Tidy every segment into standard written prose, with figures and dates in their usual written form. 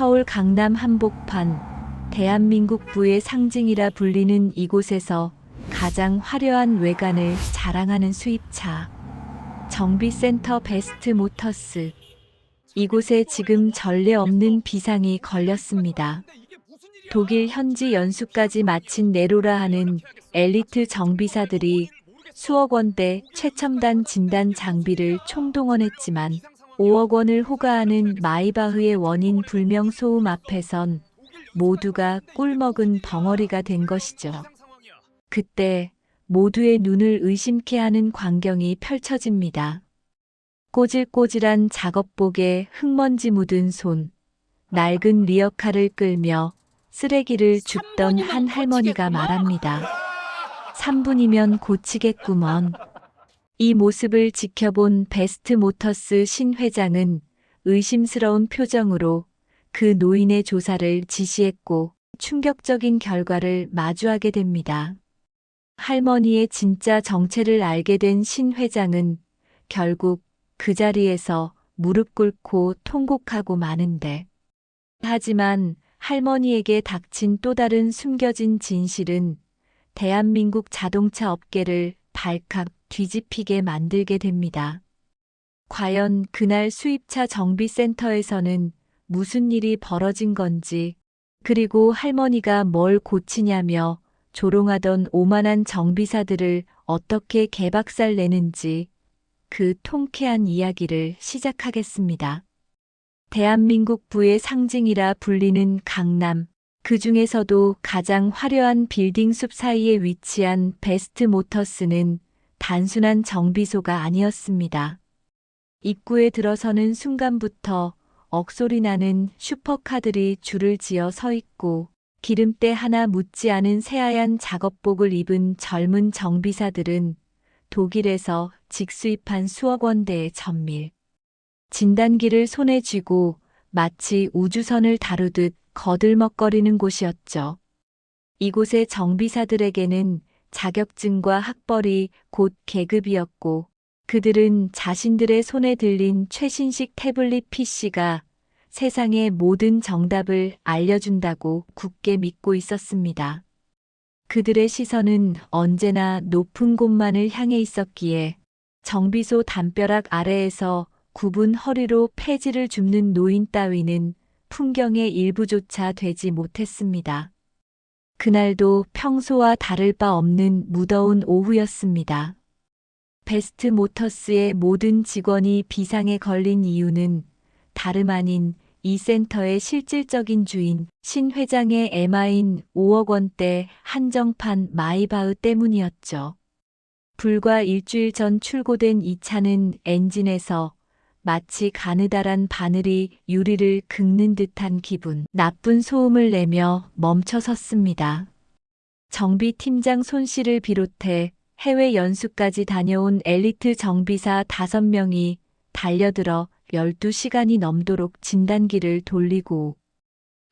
서울 강남 한복판, 대한민국부의 상징이라 불리는 이곳에서 가장 화려한 외관을 자랑하는 수입차, 정비센터 베스트 모터스. 이곳에 지금 전례 없는 비상이 걸렸습니다. 독일 현지 연수까지 마친 네로라 하는 엘리트 정비사들이 수억 원대 최첨단 진단 장비를 총동원했지만 5억 원을 호가하는 마이바흐의 원인 불명 소음 앞에선 모두가 꿀먹은 덩어리가 된 것이죠. 그때 모두의 눈을 의심케 하는 광경이 펼쳐집니다. 꼬질꼬질한 작업복에 흙먼지 묻은 손, 낡은 리어카를 끌며 쓰레기를 줍던 한 할머니가 말합니다. 3분이면 고치겠구먼. 이 모습을 지켜본 베스트 모터스 신 회장은 의심스러운 표정으로 그 노인의 조사를 지시했고 충격적인 결과를 마주하게 됩니다. 할머니의 진짜 정체를 알게 된 신 회장은 결국 그 자리에서 무릎 꿇고 통곡하고 마는데, 하지만 할머니에게 닥친 또 다른 숨겨진 진실은 대한민국 자동차 업계를 발칵 뒤집히게 만들게 됩니다. 과연 그날 수입차 정비센터에서는 무슨 일이 벌어진 건지, 그리고 할머니가 뭘 고치냐며 조롱하던 오만한 정비사들을 어떻게 개박살 내는지 그 통쾌한 이야기를 시작하겠습니다. 대한민국부의 상징이라 불리는 강남, 그 중에서도 가장 화려한 빌딩 숲 사이에 위치한 베스트 모터스는 단순한 정비소가 아니었습니다. 입구에 들어서는 순간부터 억소리 나는 슈퍼카들이 줄을 지어 서 있고 기름때 하나 묻지 않은 새하얀 작업복을 입은 젊은 정비사들은 독일에서 직수입한 수억 원대의 전밀 진단기를 손에 쥐고 마치 우주선을 다루듯 거들먹거리는 곳이었죠. 이곳의 정비사들에게는 자격증과 학벌이 곧 계급이었고 그들은 자신들의 손에 들린 최신식 태블릿 PC가 세상의 모든 정답을 알려준다고 굳게 믿고 있었습니다. 그들의 시선은 언제나 높은 곳만을 향해 있었기에 정비소 담벼락 아래에서 굽은 허리로 폐지를 줍는 노인 따위는 풍경의 일부조차 되지 못했습니다. 그날도 평소와 다를 바 없는 무더운 오후였습니다. 베스트 모터스의 모든 직원이 비상에 걸린 이유는 다름 아닌 이 센터의 실질적인 주인 신 회장의 애마인 5억 원대 한정판 마이바흐 때문이었죠. 불과 일주일 전 출고된 이 차는 엔진에서 마치 가느다란 바늘이 유리를 긁는 듯한 기분 나쁜 소음을 내며 멈춰섰습니다. 정비팀장 손 씨를 비롯해 해외 연수까지 다녀온 엘리트 정비사 5명이 달려들어 12시간이 넘도록 진단기를 돌리고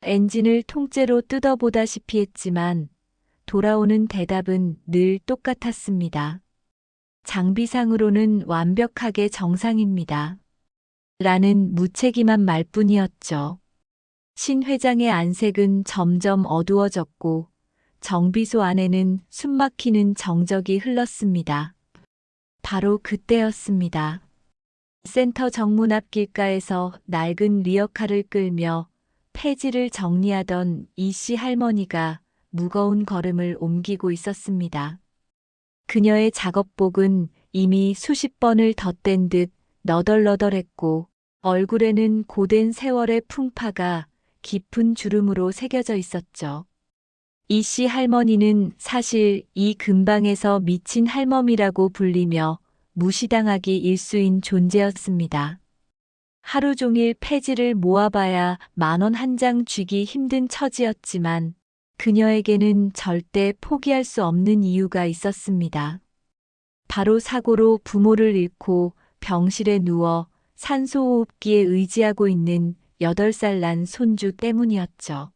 엔진을 통째로 뜯어보다시피 했지만 돌아오는 대답은 늘 똑같았습니다. 장비상으로는 완벽하게 정상입니다. 라는 무책임한 말뿐이었죠. 신 회장의 안색은 점점 어두워졌고 정비소 안에는 숨막히는 정적이 흘렀습니다. 바로 그때였습니다. 센터 정문 앞 길가에서 낡은 리어카를 끌며 폐지를 정리하던 이씨 할머니가 무거운 걸음을 옮기고 있었습니다. 그녀의 작업복은 이미 수십 번을 덧댄 듯 너덜너덜했고 얼굴에는 고된 세월의 풍파가 깊은 주름으로 새겨져 있었죠. 이씨 할머니는 사실 이 근방에서 미친 할멈이라고 불리며 무시당하기 일쑤인 존재였습니다. 하루 종일 폐지를 모아봐야 10,000원 한 장 쥐기 힘든 처지였지만 그녀에게는 절대 포기할 수 없는 이유가 있었습니다. 바로 사고로 부모를 잃고 병실에 누워 산소호흡기에 의지하고 있는 8살 난 손주 때문이었죠.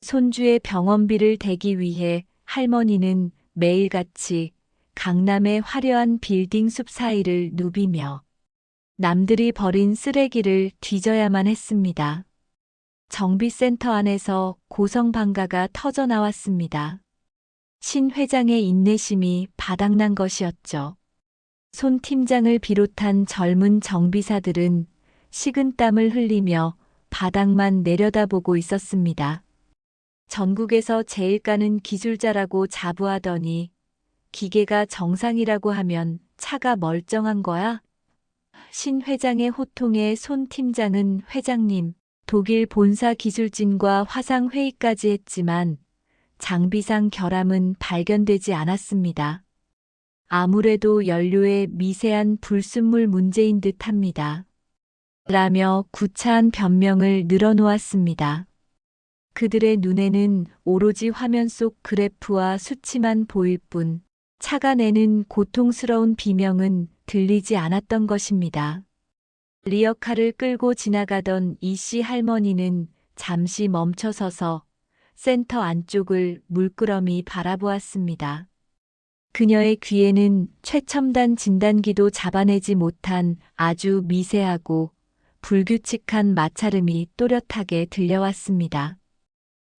손주의 병원비를 대기 위해 할머니는 매일같이 강남의 화려한 빌딩 숲 사이를 누비며 남들이 버린 쓰레기를 뒤져야만 했습니다. 정비센터 안에서 고성방가가 터져 나왔습니다. 신 회장의 인내심이 바닥난 것이었죠. 손 팀장을 비롯한 젊은 정비사들은 식은땀을 흘리며 바닥만 내려다보고 있었습니다. 전국에서 제일 까는 기술자라고 자부하더니 기계가 정상이라고 하면 차가 멀쩡한 거야? 신 회장의 호통에 손 팀장은 회장님, 독일 본사 기술진과 화상 회의까지 했지만 장비상 결함은 발견되지 않았습니다. 아무래도 연료의 미세한 불순물 문제인 듯합니다. 라며 구차한 변명을 늘어놓았습니다. 그들의 눈에는 오로지 화면 속 그래프와 수치만 보일 뿐 차가 내는 고통스러운 비명은 들리지 않았던 것입니다. 리어카를 끌고 지나가던 이씨 할머니는 잠시 멈춰서서 센터 안쪽을 물끄러미 바라보았습니다. 그녀의 귀에는 최첨단 진단기도 잡아내지 못한 아주 미세하고 불규칙한 마찰음이 또렷하게 들려왔습니다.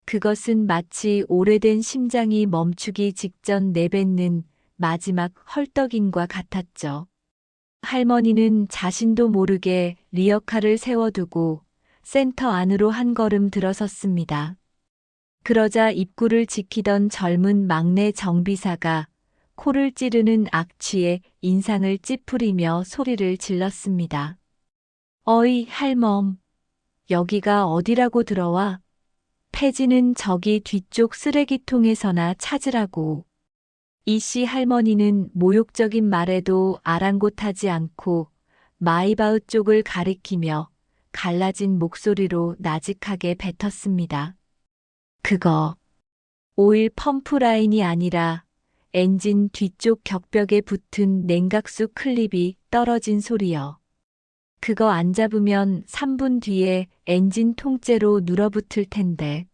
그것은 마치 오래된 심장이 멈추기 직전 내뱉는 마지막 헐떡임과 같았죠. 할머니는 자신도 모르게 리어카를 세워두고 센터 안으로 한 걸음 들어섰습니다. 그러자 입구를 지키던 젊은 막내 정비사가 코를 찌르는 악취에 인상을 찌푸리며 소리를 질렀습니다. 어이, 할멈. 여기가 어디라고 들어와? 폐지는 저기 뒤쪽 쓰레기통에서나 찾으라고. 이씨 할머니는 모욕적인 말에도 아랑곳하지 않고 마이바흐 쪽을 가리키며 갈라진 목소리로 나직하게 뱉었습니다. 그거 오일 펌프 라인이 아니라 엔진 뒤쪽 격벽에 붙은 냉각수 클립이 떨어진 소리요. 그거 안 잡으면 3분 뒤에 엔진 통째로 눌어붙을 텐데.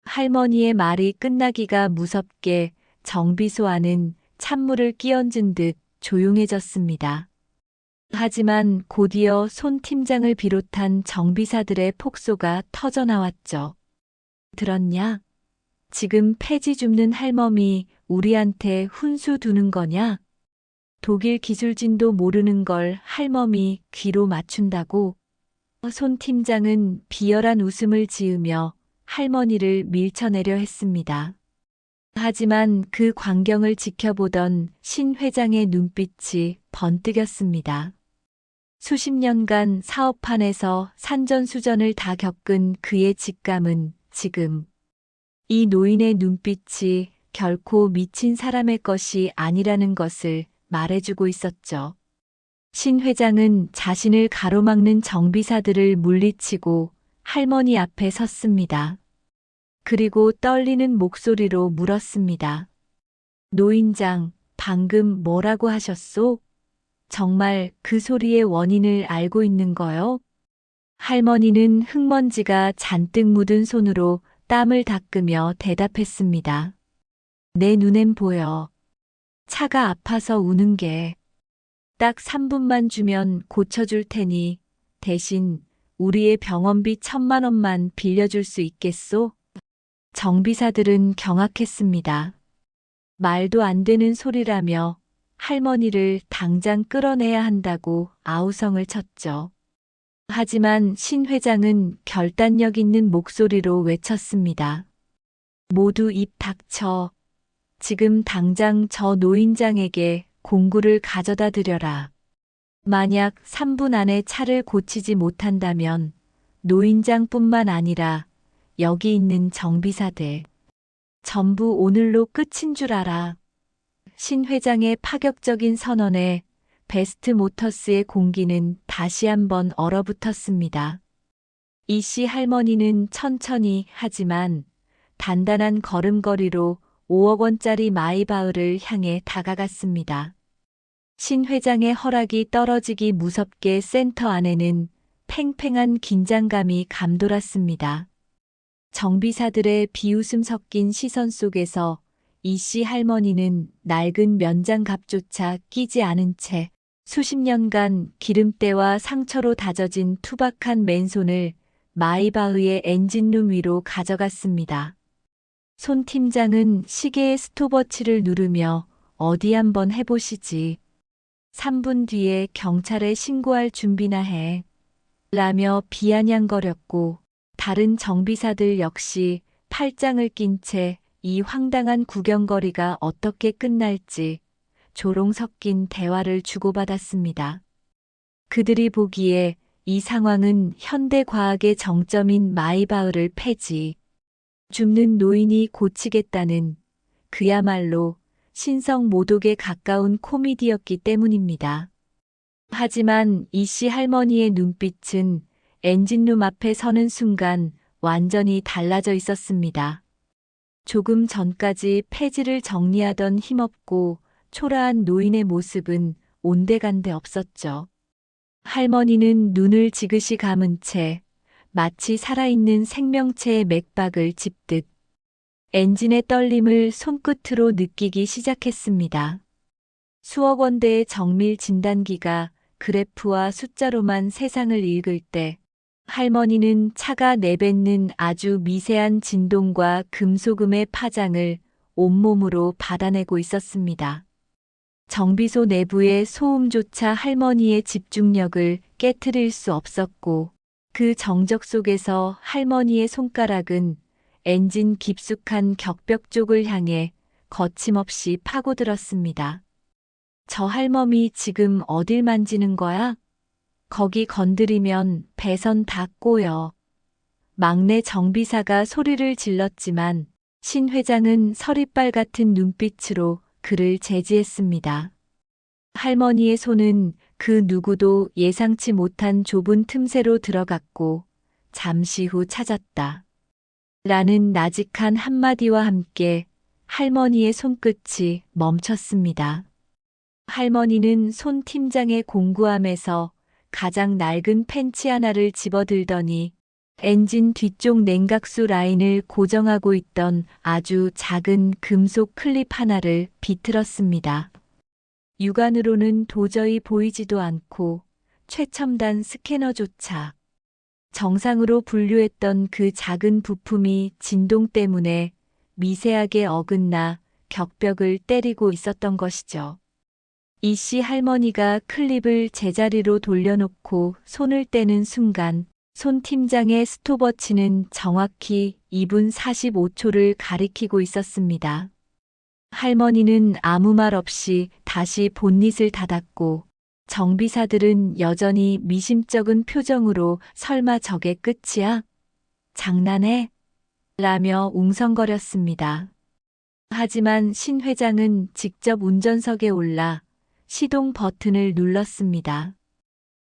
할머니의 말이 끝나기가 무섭게 정비소 안은 찬물을 끼얹은 듯 조용해졌습니다. 하지만 곧이어 손 팀장을 비롯한 정비사들의 폭소가 터져나왔죠. 들었냐? 지금 폐지 줍는 할멈이 우리한테 훈수 두는 거냐? 독일 기술진도 모르는 걸 할멈이 귀로 맞춘다고? 손 팀장은 비열한 웃음을 지으며 할머니를 밀쳐내려 했습니다. 하지만 그 광경을 지켜보던 신 회장의 눈빛이 번뜩였습니다. 수십 년간 사업판에서 산전수전을 다 겪은 그의 직감은 지금 이 노인의 눈빛이 결코 미친 사람의 것이 아니라는 것을 말해주고 있었죠. 신 회장은 자신을 가로막는 정비사들을 물리치고 할머니 앞에 섰습니다. 그리고 떨리는 목소리로 물었습니다. 노인장, 방금 뭐라고 하셨소? 정말 그 소리의 원인을 알고 있는 거요? 할머니는 흙먼지가 잔뜩 묻은 손으로 땀을 닦으며 대답했습니다. 내 눈엔 보여. 차가 아파서 우는 게. 딱 3분만 주면 고쳐줄 테니 대신 우리의 병원비 1,000만 원만 빌려줄 수 있겠소? 정비사들은 경악했습니다. 말도 안 되는 소리라며 할머니를 당장 끌어내야 한다고 아우성을 쳤죠. 하지만 신 회장은 결단력 있는 목소리로 외쳤습니다. 모두 입 닥쳐. 지금 당장 저 노인장에게 공구를 가져다 드려라. 만약 3분 안에 차를 고치지 못한다면 노인장뿐만 아니라 여기 있는 정비사들 전부 오늘로 끝인 줄 알아. 신 회장의 파격적인 선언에 베스트 모터스의 공기는 다시 한번 얼어붙었습니다. 이씨 할머니는 천천히 하지만 단단한 걸음걸이로 5억 원짜리 마이바흐를 향해 다가갔습니다. 신 회장의 허락이 떨어지기 무섭게 센터 안에는 팽팽한 긴장감이 감돌았습니다. 정비사들의 비웃음 섞인 시선 속에서 이씨 할머니는 낡은 면장갑조차 끼지 않은 채 수십 년간 기름때와 상처로 다져진 투박한 맨손을 마이바흐의 엔진룸 위로 가져갔습니다. 손 팀장은 시계의 스톱워치를 누르며 어디 한번 해보시지. 3분 뒤에 경찰에 신고할 준비나 해. 라며 비아냥거렸고 다른 정비사들 역시 팔짱을 낀 채 이 황당한 구경거리가 어떻게 끝날지 조롱 섞인 대화를 주고받았습니다. 그들이 보기에 이 상황은 현대 과학의 정점인 마이바흐를 폐지, 줍는 노인이 고치겠다는 그야말로 신성 모독에 가까운 코미디였기 때문입니다. 하지만 이씨 할머니의 눈빛은 엔진룸 앞에 서는 순간 완전히 달라져 있었습니다. 조금 전까지 폐지를 정리하던 힘없고 초라한 노인의 모습은 온데간데 없었죠. 할머니는 눈을 지그시 감은 채 마치 살아있는 생명체의 맥박을 짚듯 엔진의 떨림을 손끝으로 느끼기 시작했습니다. 수억 원대의 정밀 진단기가 그래프와 숫자로만 세상을 읽을 때 할머니는 차가 내뱉는 아주 미세한 진동과 금속음의 파장을 온몸으로 받아내고 있었습니다. 정비소 내부의 소음조차 할머니의 집중력을 깨트릴 수 없었고 그 정적 속에서 할머니의 손가락은 엔진 깊숙한 격벽 쪽을 향해 거침없이 파고들었습니다. 저 할멈이 지금 어딜 만지는 거야? 거기 건드리면 배선 다 꼬여. 막내 정비사가 소리를 질렀지만 신 회장은 서리빨 같은 눈빛으로 그를 제지했습니다. 할머니의 손은 그 누구도 예상치 못한 좁은 틈새로 들어갔고 잠시 후 찾았다. 라는 나직한 한마디와 함께 할머니의 손끝이 멈췄습니다. 할머니는 손 팀장의 공구함에서 가장 낡은 펜치 하나를 집어들더니 엔진 뒤쪽 냉각수 라인을 고정하고 있던 아주 작은 금속 클립 하나를 비틀었습니다. 육안으로는 도저히 보이지도 않고 최첨단 스캐너조차 정상으로 분류했던 그 작은 부품이 진동 때문에 미세하게 어긋나 격벽을 때리고 있었던 것이죠. 이씨 할머니가 클립을 제자리로 돌려놓고 손을 떼는 순간 손 팀장의 스톱워치는 정확히 2분 45초를 가리키고 있었습니다. 할머니는 아무 말 없이 다시 본닛을 닫았고 정비사들은 여전히 미심쩍은 표정으로 설마 저게 끝이야? 장난해? 라며 웅성거렸습니다. 하지만 신 회장은 직접 운전석에 올라 시동 버튼을 눌렀습니다.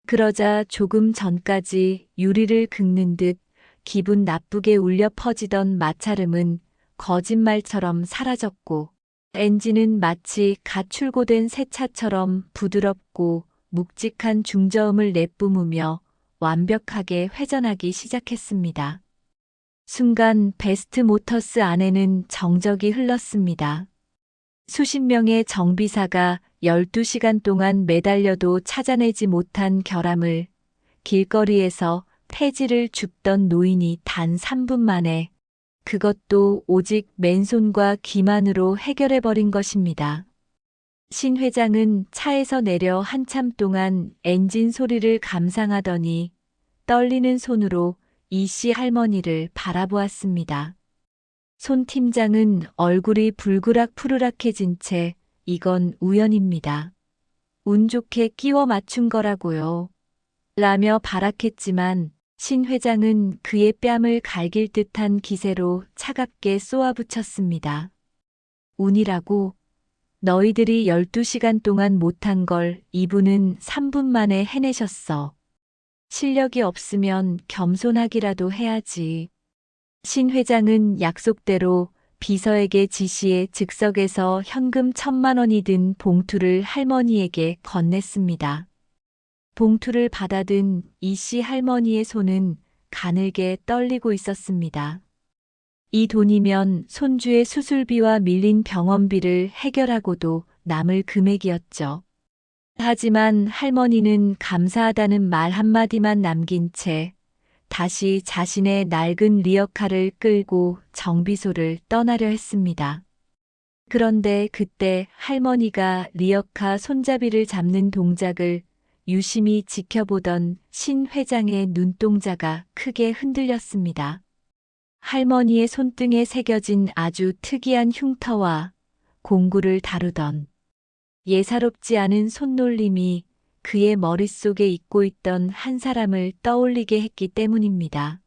그러자 조금 전까지 유리를 긁는 듯 기분 나쁘게 울려 퍼지던 마찰음은 거짓말처럼 사라졌고 엔진은 마치 갓 출고된 새 차처럼 부드럽고 묵직한 중저음을 내뿜으며 완벽하게 회전하기 시작했습니다. 순간 베스트 모터스 안에는 정적이 흘렀습니다. 수십 명의 정비사가 12시간 동안 매달려도 찾아내지 못한 결함을 길거리에서 폐지를 줍던 노인이 단 3분 만에 그것도 오직 맨손과 기만으로 해결해버린 것입니다. 신 회장은 차에서 내려 한참 동안 엔진 소리를 감상하더니 떨리는 손으로 이씨 할머니를 바라보았습니다. 손 팀장은 얼굴이 불그락푸르락해진 채 이건 우연입니다. 운 좋게 끼워 맞춘 거라고요. 라며 발악했지만 신 회장은 그의 뺨을 갈길 듯한 기세로 차갑게 쏘아붙였습니다. 운이라고? 너희들이 12시간 동안 못한 걸 이분은 3분 만에 해내셨어. 실력이 없으면 겸손하기라도 해야지. 신 회장은 약속대로 비서에게 지시해 즉석에서 현금 1,000만 원이 든 봉투를 할머니에게 건넸습니다. 봉투를 받아든 이씨 할머니의 손은 가늘게 떨리고 있었습니다. 이 돈이면 손주의 수술비와 밀린 병원비를 해결하고도 남을 금액이었죠. 하지만 할머니는 감사하다는 말 한마디만 남긴 채 다시 자신의 낡은 리어카를 끌고 정비소를 떠나려 했습니다. 그런데 그때 할머니가 리어카 손잡이를 잡는 동작을 유심히 지켜보던 신 회장의 눈동자가 크게 흔들렸습니다. 할머니의 손등에 새겨진 아주 특이한 흉터와 공구를 다루던 예사롭지 않은 손놀림이 그의 머릿속에 잊고 있던 한 사람을 떠올리게 했기 때문입니다.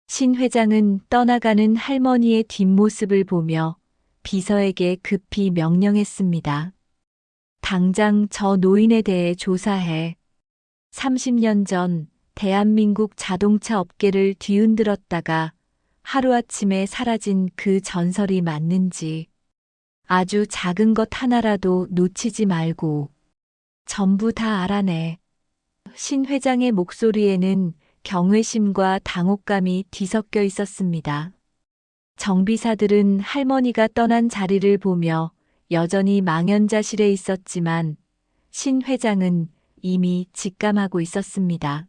신 회장은 떠나가는 할머니의 뒷모습을 보며 비서에게 급히 명령했습니다. 당장 저 노인에 대해 조사해. 30년 전 대한민국 자동차 업계를 뒤흔들었다가 하루아침에 사라진 그 전설이 맞는지 아주 작은 것 하나라도 놓치지 말고 전부 다 알아내. 신 회장의 목소리에는 경외심과 당혹감이 뒤섞여 있었습니다. 정비사들은 할머니가 떠난 자리를 보며 여전히 망연자실해 있었지만 신 회장은 이미 직감하고 있었습니다.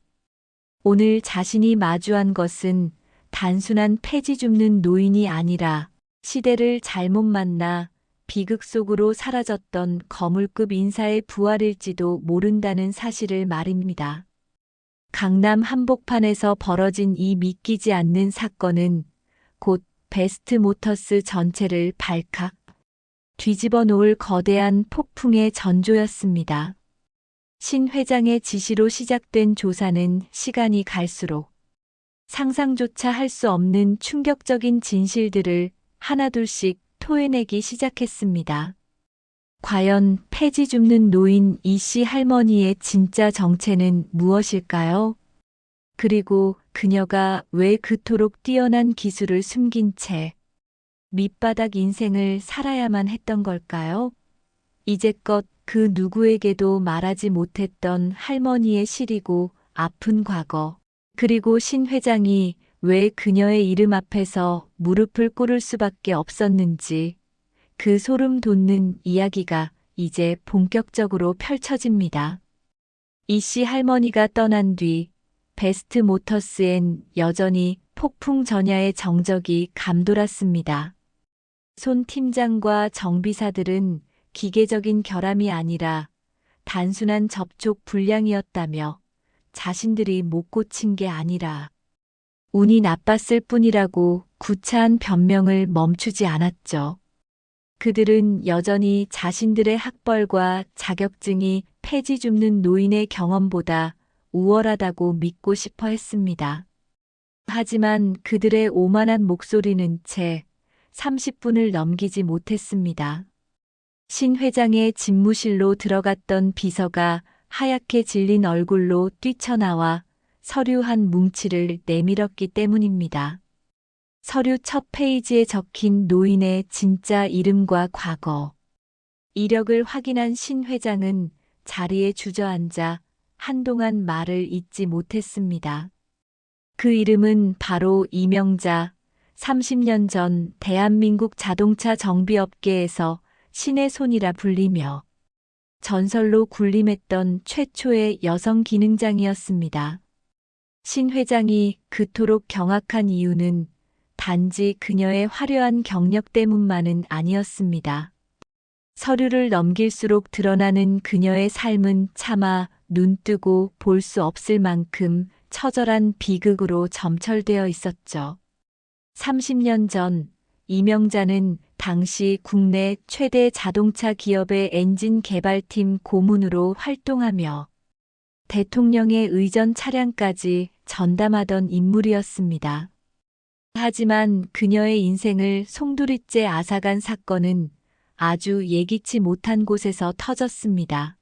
오늘 자신이 마주한 것은 단순한 폐지 줍는 노인이 아니라 시대를 잘못 만나 비극 속으로 사라졌던 거물급 인사의 부활일지도 모른다는 사실을 말입니다. 강남 한복판에서 벌어진 이 믿기지 않는 사건은 곧 베스트 모터스 전체를 발칵 뒤집어 놓을 거대한 폭풍의 전조였습니다. 신 회장의 지시로 시작된 조사는 시간이 갈수록 상상조차 할 수 없는 충격적인 진실들을 하나둘씩 토해내기 시작했습니다. 과연 폐지 줍는 노인 이씨 할머니의 진짜 정체는 무엇일까요? 그리고 그녀가 왜 그토록 뛰어난 기술을 숨긴 채 밑바닥 인생을 살아야만 했던 걸까요? 이제껏 그 누구에게도 말하지 못했던 할머니의 시리고 아픈 과거, 그리고 신 회장이 왜 그녀의 이름 앞에서 무릎을 꿇을 수밖에 없었는지 그 소름 돋는 이야기가 이제 본격적으로 펼쳐집니다. 이씨 할머니가 떠난 뒤 베스트 모터스엔 여전히 폭풍 전야의 정적이 감돌았습니다. 손 팀장과 정비사들은 기계적인 결함이 아니라 단순한 접촉 불량이었다며 자신들이 못 고친 게 아니라 운이 나빴을 뿐이라고 구차한 변명을 멈추지 않았죠. 그들은 여전히 자신들의 학벌과 자격증이 폐지 줍는 노인의 경험보다 우월하다고 믿고 싶어 했습니다. 하지만 그들의 오만한 목소리는 채 30분을 넘기지 못했습니다. 신 회장의 집무실로 들어갔던 비서가 하얗게 질린 얼굴로 뛰쳐나와 서류 한 뭉치를 내밀었기 때문입니다. 서류 첫 페이지에 적힌 노인의 진짜 이름과 과거, 이력을 확인한 신 회장은 자리에 주저앉아 한동안 말을 잇지 못했습니다. 그 이름은 바로 이명자, 30년 전 대한민국 자동차 정비업계에서 신의 손이라 불리며 전설로 군림했던 최초의 여성 기능장이었습니다. 신 회장이 그토록 경악한 이유는 단지 그녀의 화려한 경력 때문만은 아니었습니다. 서류를 넘길수록 드러나는 그녀의 삶은 차마 눈뜨고 볼 수 없을 만큼 처절한 비극으로 점철되어 있었죠. 30년 전 이명자는 당시 국내 최대 자동차 기업의 엔진 개발팀 고문으로 활동하며 대통령의 의전 차량까지 전담하던 인물이었습니다. 하지만 그녀의 인생을 송두리째 앗아간 사건은 아주 예기치 못한 곳에서 터졌습니다.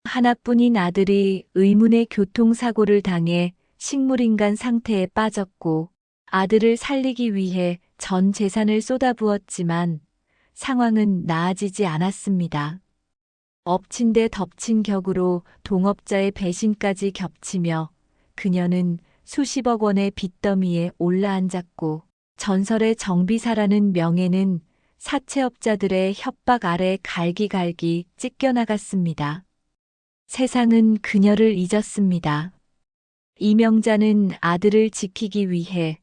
하나뿐인 아들이 의문의 교통사고를 당해 식물인간 상태에 빠졌고 아들을 살리기 위해 전 재산을 쏟아부었지만 상황은 나아지지 않았습니다. 엎친 데 덮친 격으로 동업자의 배신까지 겹치며 그녀는 수십억 원의 빚더미에 올라앉았고 전설의 정비사라는 명예는 사채업자들의 협박 아래 갈기갈기 찢겨나갔습니다. 세상은 그녀를 잊었습니다. 이명자는 아들을 지키기 위해,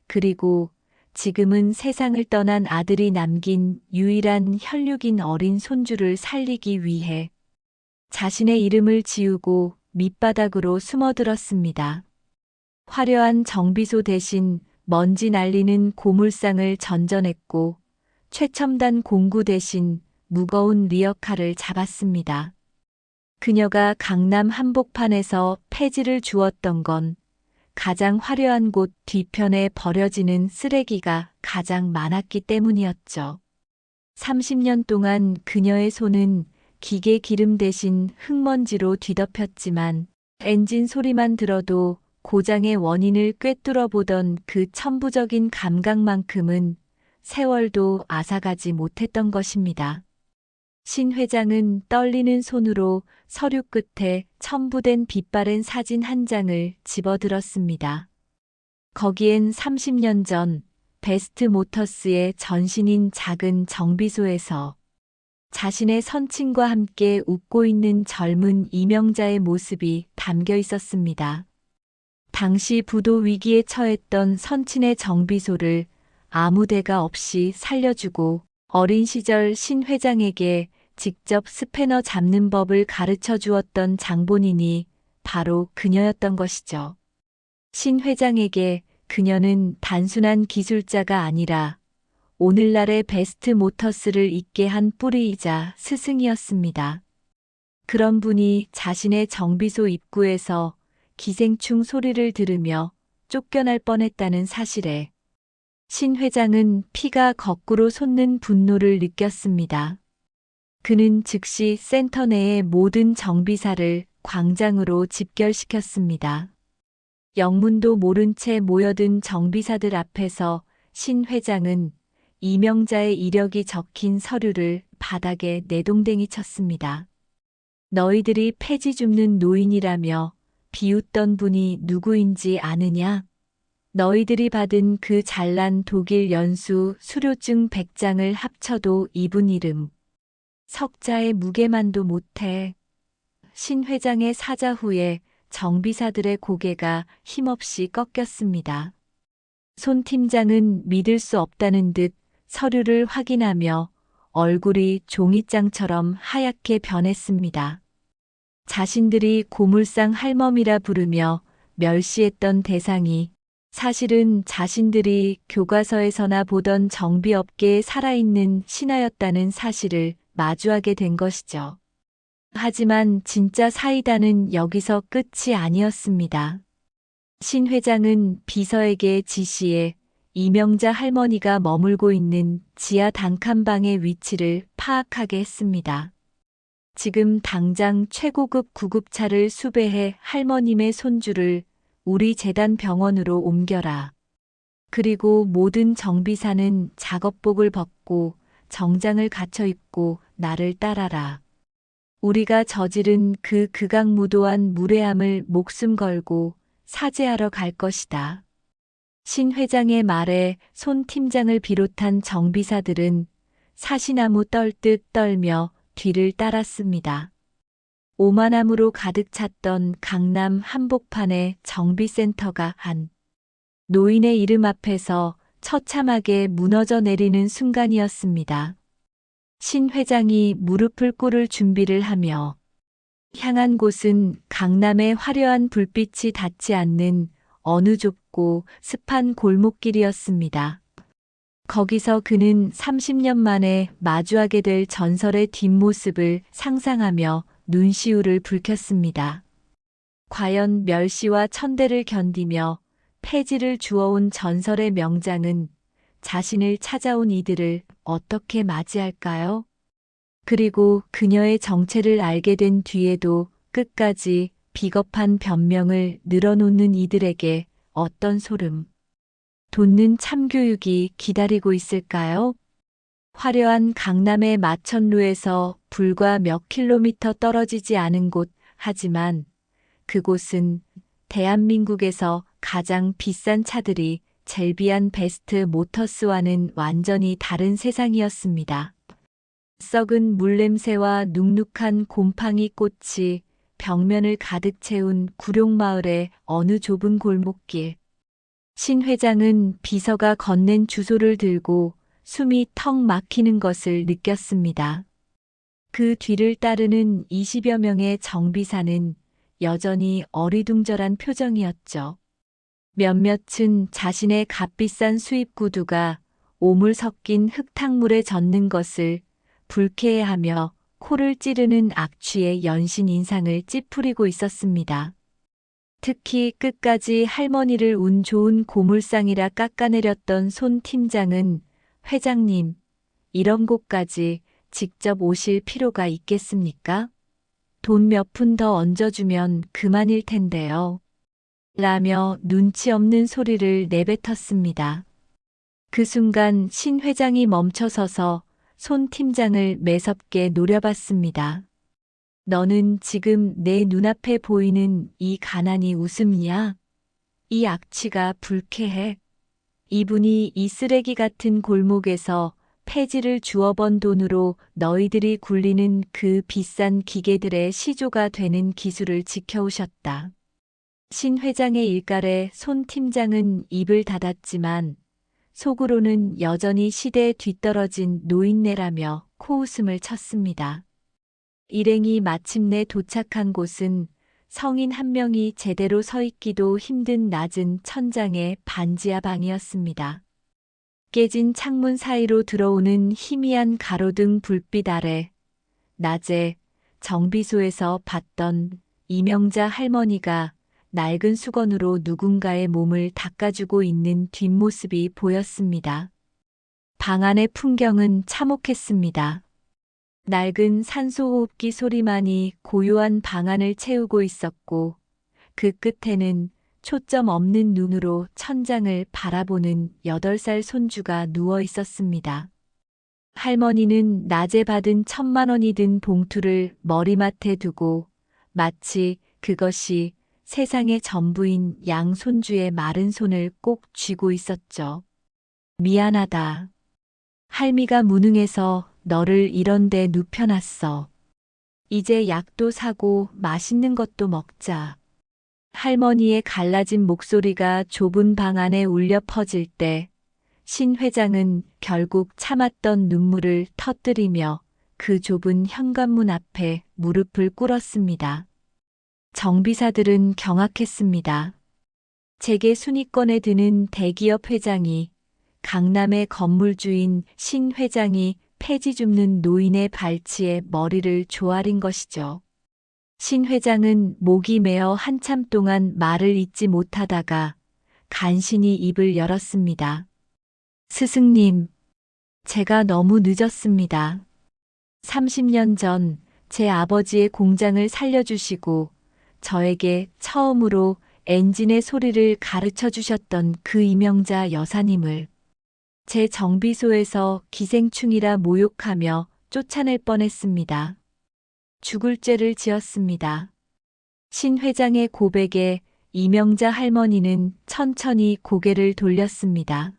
그리고 지금은 세상을 떠난 아들이 남긴 유일한 혈육인 어린 손주를 살리기 위해 자신의 이름을 지우고 밑바닥으로 숨어들었습니다. 화려한 정비소 대신 먼지 날리는 고물상을 전전했고 최첨단 공구 대신 무거운 리어카를 잡았습니다. 그녀가 강남 한복판에서 폐지를 주었던 건 가장 화려한 곳 뒤편에 버려지는 쓰레기가 가장 많았기 때문이었죠. 30년 동안 그녀의 손은 기계 기름 대신 흙먼지로 뒤덮였지만 엔진 소리만 들어도 고장의 원인을 꿰뚫어 보던 그 천부적인 감각만큼은 세월도 앗아가지 못했던 것입니다. 신 회장은 떨리는 손으로 서류 끝에 첨부된 빛바랜 사진 한 장을 집어들었습니다. 거기엔 30년 전 베스트 모터스의 전신인 작은 정비소에서 자신의 선친과 함께 웃고 있는 젊은 이명자의 모습이 담겨 있었습니다. 당시 부도 위기에 처했던 선친의 정비소를 아무 데가 없이 살려주고 어린 시절 신 회장에게 직접 스패너 잡는 법을 가르쳐 주었던 장본인이 바로 그녀였던 것이죠. 신 회장에게 그녀는 단순한 기술자가 아니라 오늘날의 베스트 모터스를 있게 한 뿌리이자 스승이었습니다. 그런 분이 자신의 정비소 입구에서 기생충 소리를 들으며 쫓겨날 뻔했다는 사실에 신 회장은 피가 거꾸로 솟는 분노를 느꼈습니다. 그는 즉시 센터 내의 모든 정비사를 광장으로 집결시켰습니다. 영문도 모른 채 모여든 정비사들 앞에서 신 회장은 이명자의 이력이 적힌 서류를 바닥에 내동댕이 쳤습니다. 너희들이 폐지 줍는 노인이라며 비웃던 분이 누구인지 아느냐? 너희들이 받은 그 잘난 독일 연수 수료증 100장을 합쳐도 이분 이름 석자의 무게만도 못해. 신 회장의 사자 후에 정비사들의 고개가 힘없이 꺾였습니다. 손 팀장은 믿을 수 없다는 듯 서류를 확인하며 얼굴이 종이장처럼 하얗게 변했습니다. 자신들이 고물상 할멈이라 부르며 멸시했던 대상이 사실은 자신들이 교과서에서나 보던 정비업계에 살아있는 신하였다는 사실을 마주하게 된 것이죠. 하지만 진짜 사이다는 여기서 끝이 아니었습니다. 신 회장은 비서에게 지시해 이명자 할머니가 머물고 있는 지하 단칸방의 위치를 파악하게 했습니다. 지금 당장 최고급 구급차를 수배해 할머님의 손주를 우리 재단 병원으로 옮겨라. 그리고 모든 정비사는 작업복을 벗고 정장을 갖춰 입고 나를 따라라. 우리가 저지른 그 극악무도한 무례함을 목숨 걸고 사죄하러 갈 것이다. 신 회장의 말에 손 팀장을 비롯한 정비사들은 사시나무 떨듯 떨며 뒤를 따랐습니다. 오만함으로 가득 찼던 강남 한복판의 정비센터가 한 노인의 이름 앞에서 처참하게 무너져 내리는 순간이었습니다. 신 회장이 무릎을 꿇을 준비를 하며 향한 곳은 강남의 화려한 불빛이 닿지 않는 어느 좁고 습한 골목길이었습니다. 거기서 그는 30년 만에 마주하게 될 전설의 뒷모습을 상상하며 눈시울을 붉혔습니다. 과연 멸시와 천대를 견디며 폐지를 주워온 전설의 명장은 자신을 찾아온 이들을 어떻게 맞이할까요? 그리고 그녀의 정체를 알게 된 뒤에도 끝까지 비겁한 변명을 늘어놓는 이들에게 어떤 소름 돋는 참교육이 기다리고 있을까요? 화려한 강남의 마천루에서 불과 몇 킬로미터 떨어지지 않은 곳, 하지만 그곳은 대한민국에서 가장 비싼 차들이 젤비안 베스트 모터스와는 완전히 다른 세상이었습니다. 썩은 물냄새와 눅눅한 곰팡이 꽃이 벽면을 가득 채운 구룡마을의 어느 좁은 골목길. 신 회장은 비서가 건넨 주소를 들고 숨이 턱 막히는 것을 느꼈습니다. 그 뒤를 따르는 20여 명의 정비사는 여전히 어리둥절한 표정이었죠. 몇몇은 자신의 값비싼 수입 구두가 오물 섞인 흙탕물에 젖는 것을 불쾌해하며 코를 찌르는 악취의 연신 인상을 찌푸리고 있었습니다. 특히 끝까지 할머니를 운 좋은 고물상이라 깎아내렸던 손 팀장은 회장님, 이런 곳까지 직접 오실 필요가 있겠습니까? 돈 몇 푼 더 얹어주면 그만일 텐데요. 라며 눈치 없는 소리를 내뱉었습니다. 그 순간 신 회장이 멈춰서서 손 팀장을 매섭게 노려봤습니다. 너는 지금 내 눈앞에 보이는 이 가난이 웃음이야? 이 악취가 불쾌해? 이분이 이 쓰레기 같은 골목에서 폐지를 주워 번 돈으로 너희들이 굴리는 그 비싼 기계들의 시조가 되는 기술을 지켜오셨다. 신 회장의 일갈에 손 팀장은 입을 닫았지만 속으로는 여전히 시대에 뒤떨어진 노인네라며 코웃음을 쳤습니다. 일행이 마침내 도착한 곳은 성인 한 명이 제대로 서 있기도 힘든 낮은 천장의 반지하 방이었습니다. 깨진 창문 사이로 들어오는 희미한 가로등 불빛 아래 낮에 정비소에서 봤던 이명자 할머니가 낡은 수건으로 누군가의 몸을 닦아주고 있는 뒷모습이 보였습니다. 방 안의 풍경은 참혹했습니다. 낡은 산소호흡기 소리만이 고요한 방안을 채우고 있었고 그 끝에는 초점 없는 눈으로 천장을 바라보는 8살 손주가 누워 있었습니다. 할머니는 낮에 받은 1,000만 원이 든 봉투를 머리맡에 두고 마치 그것이 세상의 전부인 양 손주의 마른 손을 꼭 쥐고 있었죠. 미안하다. 할미가 무능해서 너를 이런 데 눕혀놨어. 이제 약도 사고 맛있는 것도 먹자. 할머니의 갈라진 목소리가 좁은 방 안에 울려 퍼질 때 신 회장은 결국 참았던 눈물을 터뜨리며 그 좁은 현관문 앞에 무릎을 꿇었습니다. 정비사들은 경악했습니다. 재계 순위권에 드는 대기업 회장이 강남의 건물주인 신 회장이 폐지 줍는 노인의 발치에 머리를 조아린 것이죠. 신 회장은 목이 메어 한참 동안 말을 잇지 못하다가 간신히 입을 열었습니다. 스승님, 제가 너무 늦었습니다. 30년 전 제 아버지의 공장을 살려주시고 저에게 처음으로 엔진의 소리를 가르쳐 주셨던 그 이명자 여사님을 제 정비소에서 기생충이라 모욕하며 쫓아낼 뻔했습니다. 죽을 죄를 지었습니다. 신 회장의 고백에 이명자 할머니는 천천히 고개를 돌렸습니다.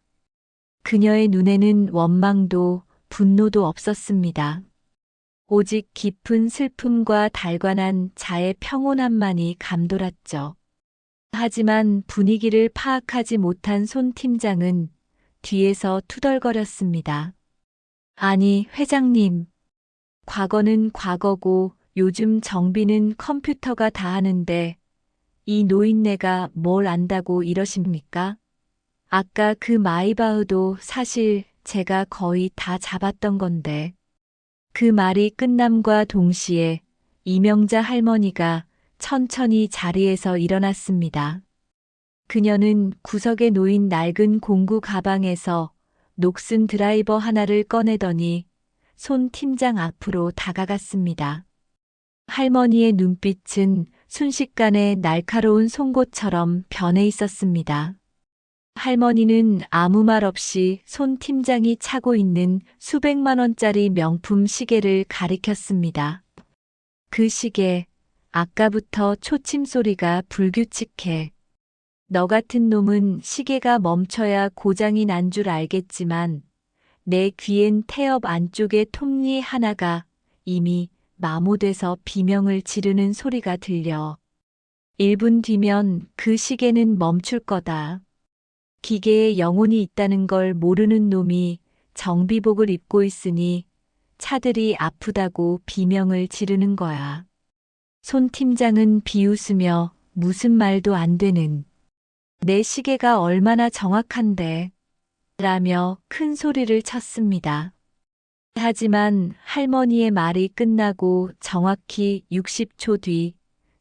그녀의 눈에는 원망도 분노도 없었습니다. 오직 깊은 슬픔과 달관한 자의 평온함만이 감돌았죠. 하지만 분위기를 파악하지 못한 손 팀장은 뒤에서 투덜거렸습니다. 아니, 회장님. 과거는 과거고 요즘 정비는 컴퓨터가 다 하는데 이 노인네가 뭘 안다고 이러십니까? 아까 그 마이바흐도 사실 제가 거의 다 잡았던 건데. 그 말이 끝남과 동시에 이명자 할머니가 천천히 자리에서 일어났습니다. 그녀는 구석에 놓인 낡은 공구 가방에서 녹슨 드라이버 하나를 꺼내더니 손 팀장 앞으로 다가갔습니다. 할머니의 눈빛은 순식간에 날카로운 송곳처럼 변해 있었습니다. 할머니는 아무 말 없이 손 팀장이 차고 있는 수백만 원짜리 명품 시계를 가리켰습니다. 그 시계, 아까부터 초침 소리가 불규칙해. 너 같은 놈은 시계가 멈춰야 고장이 난 줄 알겠지만 내 귀엔 태엽 안쪽의 톱니 하나가 이미 마모돼서 비명을 지르는 소리가 들려. 1분 뒤면 그 시계는 멈출 거다. 기계에 영혼이 있다는 걸 모르는 놈이 정비복을 입고 있으니 차들이 아프다고 비명을 지르는 거야. 손 팀장은 비웃으며 무슨 말도 안 되는 내 시계가 얼마나 정확한데 라며 큰 소리를 쳤습니다. 하지만 할머니의 말이 끝나고 정확히 60초 뒤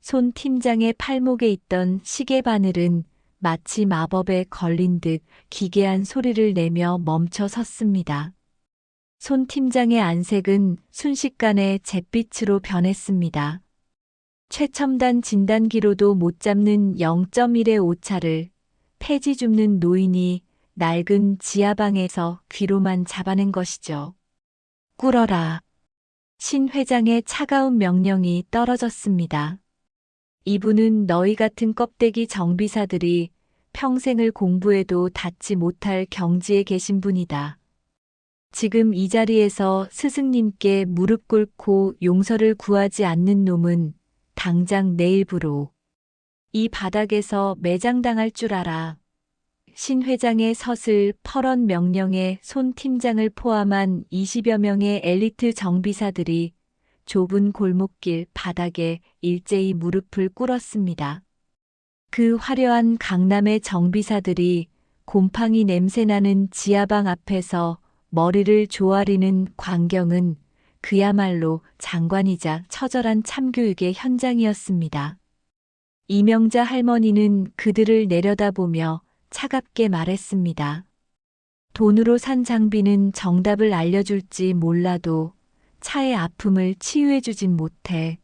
손 팀장의 팔목에 있던 시계 바늘은 마치 마법에 걸린 듯 기괴한 소리를 내며 멈춰 섰습니다. 손 팀장의 안색은 순식간에 잿빛으로 변했습니다. 최첨단 진단기로도 못 잡는 0.1의 오차를 폐지 줍는 노인이 낡은 지하방에서 귀로만 잡아낸 것이죠. 꿇어라. 신 회장의 차가운 명령이 떨어졌습니다. 이분은 너희 같은 껍데기 정비사들이 평생을 공부해도 닿지 못할 경지에 계신 분이다. 지금 이 자리에서 스승님께 무릎 꿇고 용서를 구하지 않는 놈은 당장 내일부로 이 바닥에서 매장당할 줄 알아. 신 회장의 서슬 펄언 명령에 손 팀장을 포함한 20여 명의 엘리트 정비사들이 좁은 골목길 바닥에 일제히 무릎을 꿇었습니다. 그 화려한 강남의 정비사들이 곰팡이 냄새나는 지하방 앞에서 머리를 조아리는 광경은 그야말로 장관이자 처절한 참교육의 현장이었습니다. 이명자 할머니는 그들을 내려다보며 차갑게 말했습니다. 돈으로 산 장비는 정답을 알려줄지 몰라도 차의 아픔을 치유해주진 못해.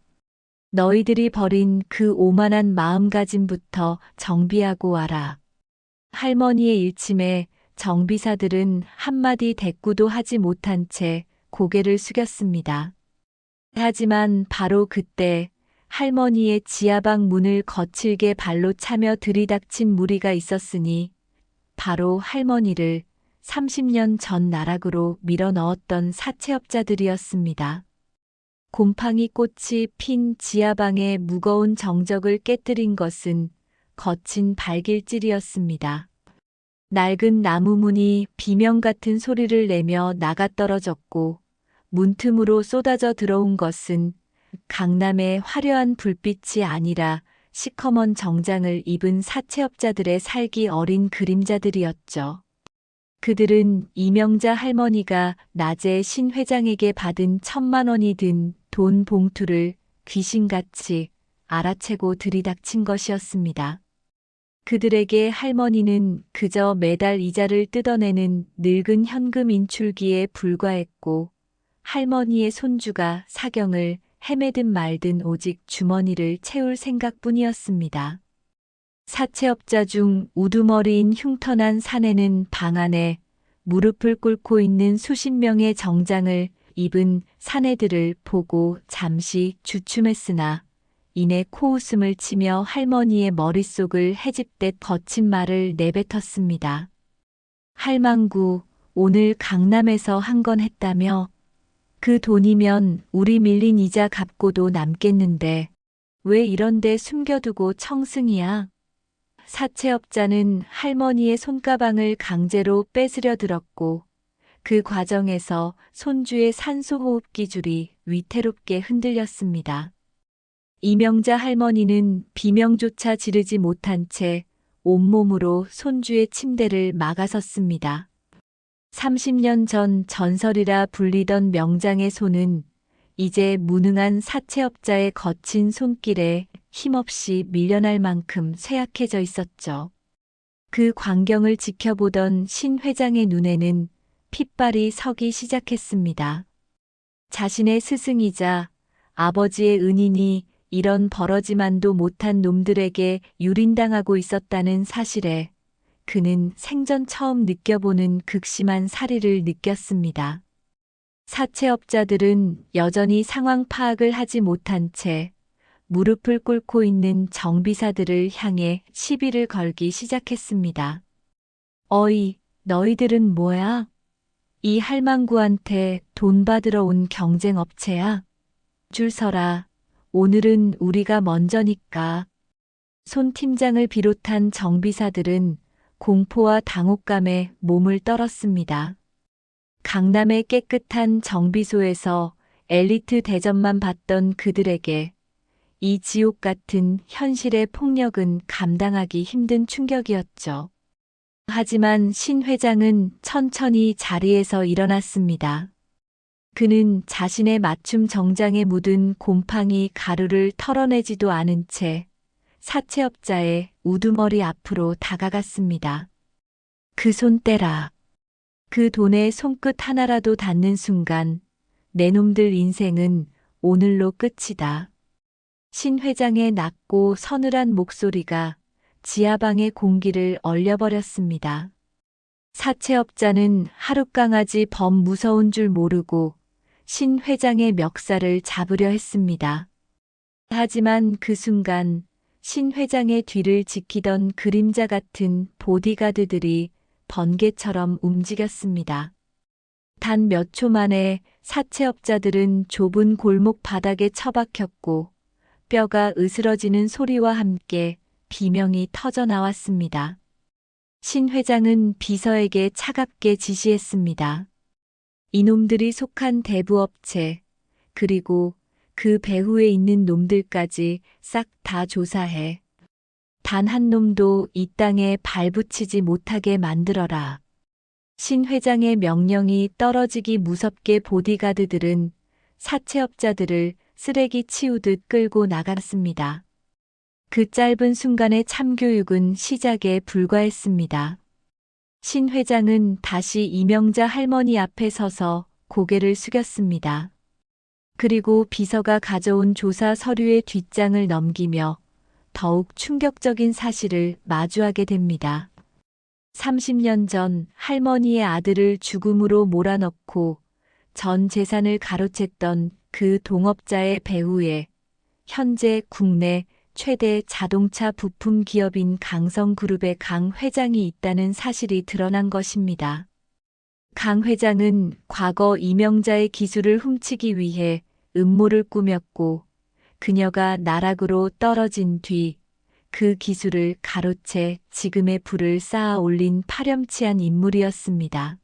너희들이 버린 그 오만한 마음가짐부터 정비하고 와라. 할머니의 일침에 정비사들은 한마디 대꾸도 하지 못한 채 고개를 숙였습니다. 하지만 바로 그때 할머니의 지하방 문을 거칠게 발로 차며 들이닥친 무리가 있었으니 바로 할머니를 30년 전 나락으로 밀어넣었던 사채업자들이었습니다. 곰팡이 꽃이 핀 지하방의 무거운 정적을 깨뜨린 것은 거친 발길질이었습니다. 낡은 나무 문이 비명 같은 소리를 내며 나가떨어졌고 문틈으로 쏟아져 들어온 것은 강남의 화려한 불빛이 아니라 시커먼 정장을 입은 사채업자들의 살기 어린 그림자들이었죠. 그들은 이명자 할머니가 낮에 신 회장에게 받은 1,000만 원이 든 돈 봉투를 귀신같이 알아채고 들이닥친 것이었습니다. 그들에게 할머니는 그저 매달 이자를 뜯어내는 늙은 현금 인출기에 불과했고 할머니의 손주가 사경을 헤매든 말든 오직 주머니를 채울 생각뿐이었습니다. 사채업자 중 우두머리인 흉터난 사내는 방 안에 무릎을 꿇고 있는 수십 명의 정장을 입은 사내들을 보고 잠시 주춤했으나 이내 코웃음을 치며 할머니의 머릿속을 헤집듯 거친 말을 내뱉었습니다. 할망구, 오늘 강남에서 한 건 했다며? 그 돈이면 우리 밀린 이자 갚고도 남겠는데 왜 이런데 숨겨두고 청승이야? 사채업자는 할머니의 손가방을 강제로 뺏으려 들었고 그 과정에서 손주의 산소호흡기 줄이 위태롭게 흔들렸습니다. 이명자 할머니는 비명조차 지르지 못한 채 온몸으로 손주의 침대를 막아섰습니다. 30년 전 전설이라 불리던 명장의 손은 이제 무능한 사채업자의 거친 손길에 힘없이 밀려날 만큼 쇠약해져 있었죠. 그 광경을 지켜보던 신 회장의 눈에는 핏발이 서기 시작했습니다. 자신의 스승이자 아버지의 은인이 이런 버러지만도 못한 놈들에게 유린당하고 있었다는 사실에 그는 생전 처음 느껴보는 극심한 사리를 느꼈습니다. 사채업자들은 여전히 상황 파악을 하지 못한 채 무릎을 꿇고 있는 정비사들을 향해 시비를 걸기 시작했습니다. 어이, 너희들은 뭐야? 이 할망구한테 돈 받으러 온 경쟁업체야? 줄 서라. 오늘은 우리가 먼저니까. 손 팀장을 비롯한 정비사들은 공포와 당혹감에 몸을 떨었습니다. 강남의 깨끗한 정비소에서 엘리트 대접만 받던 그들에게 이 지옥 같은 현실의 폭력은 감당하기 힘든 충격이었죠. 하지만 신 회장은 천천히 자리에서 일어났습니다. 그는 자신의 맞춤 정장에 묻은 곰팡이 가루를 털어내지도 않은 채 사채업자의 우두머리 앞으로 다가갔습니다. 그 손 떼라. 그 돈에 손끝 하나라도 닿는 순간 내 놈들 인생은 오늘로 끝이다. 신 회장의 낮고 서늘한 목소리가 지하방의 공기를 얼려버렸습니다. 사채업자는 하룻강아지 범 무서운 줄 모르고 신 회장의 멱살을 잡으려 했습니다. 하지만 그 순간 신 회장의 뒤를 지키던 그림자 같은 보디가드들이 번개처럼 움직였습니다. 단 몇 초 만에 사채업자들은 좁은 골목 바닥에 처박혔고 뼈가 으스러지는 소리와 함께 비명이 터져 나왔습니다. 신 회장은 비서에게 차갑게 지시했습니다. 이놈들이 속한 대부업체, 그리고 그 배후에 있는 놈들까지 싹 다 조사해. 단 한 놈도 이 땅에 발붙이지 못하게 만들어라. 신 회장의 명령이 떨어지기 무섭게 보디가드들은 사채업자들을 쓰레기 치우듯 끌고 나갔습니다. 그 짧은 순간의 참교육은 시작에 불과했습니다. 신 회장은 다시 이명자 할머니 앞에 서서 고개를 숙였습니다. 그리고 비서가 가져온 조사 서류의 뒷장을 넘기며 더욱 충격적인 사실을 마주하게 됩니다. 30년 전 할머니의 아들을 죽음으로 몰아넣고 전 재산을 가로챘던 그 동업자의 배후에 현재 국내 최대 자동차 부품 기업인 강성그룹의 강 회장이 있다는 사실이 드러난 것입니다. 강 회장은 과거 이명자의 기술을 훔치기 위해 음모를 꾸몄고 그녀가 나락으로 떨어진 뒤 그 기술을 가로채 지금의 부를 쌓아 올린 파렴치한 인물이었습니다.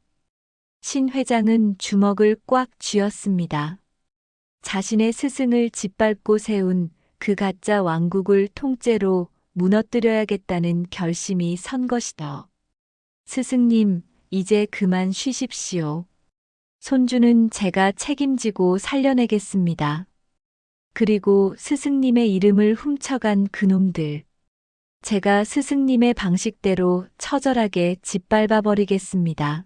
신 회장은 주먹을 꽉 쥐었습니다. 자신의 스승을 짓밟고 세운 그 가짜 왕국을 통째로 무너뜨려야겠다는 결심이 선 것이다. 스승님, 이제 그만 쉬십시오. 손주는 제가 책임지고 살려내겠습니다. 그리고 스승님의 이름을 훔쳐간 그놈들. 제가 스승님의 방식대로 처절하게 짓밟아버리겠습니다.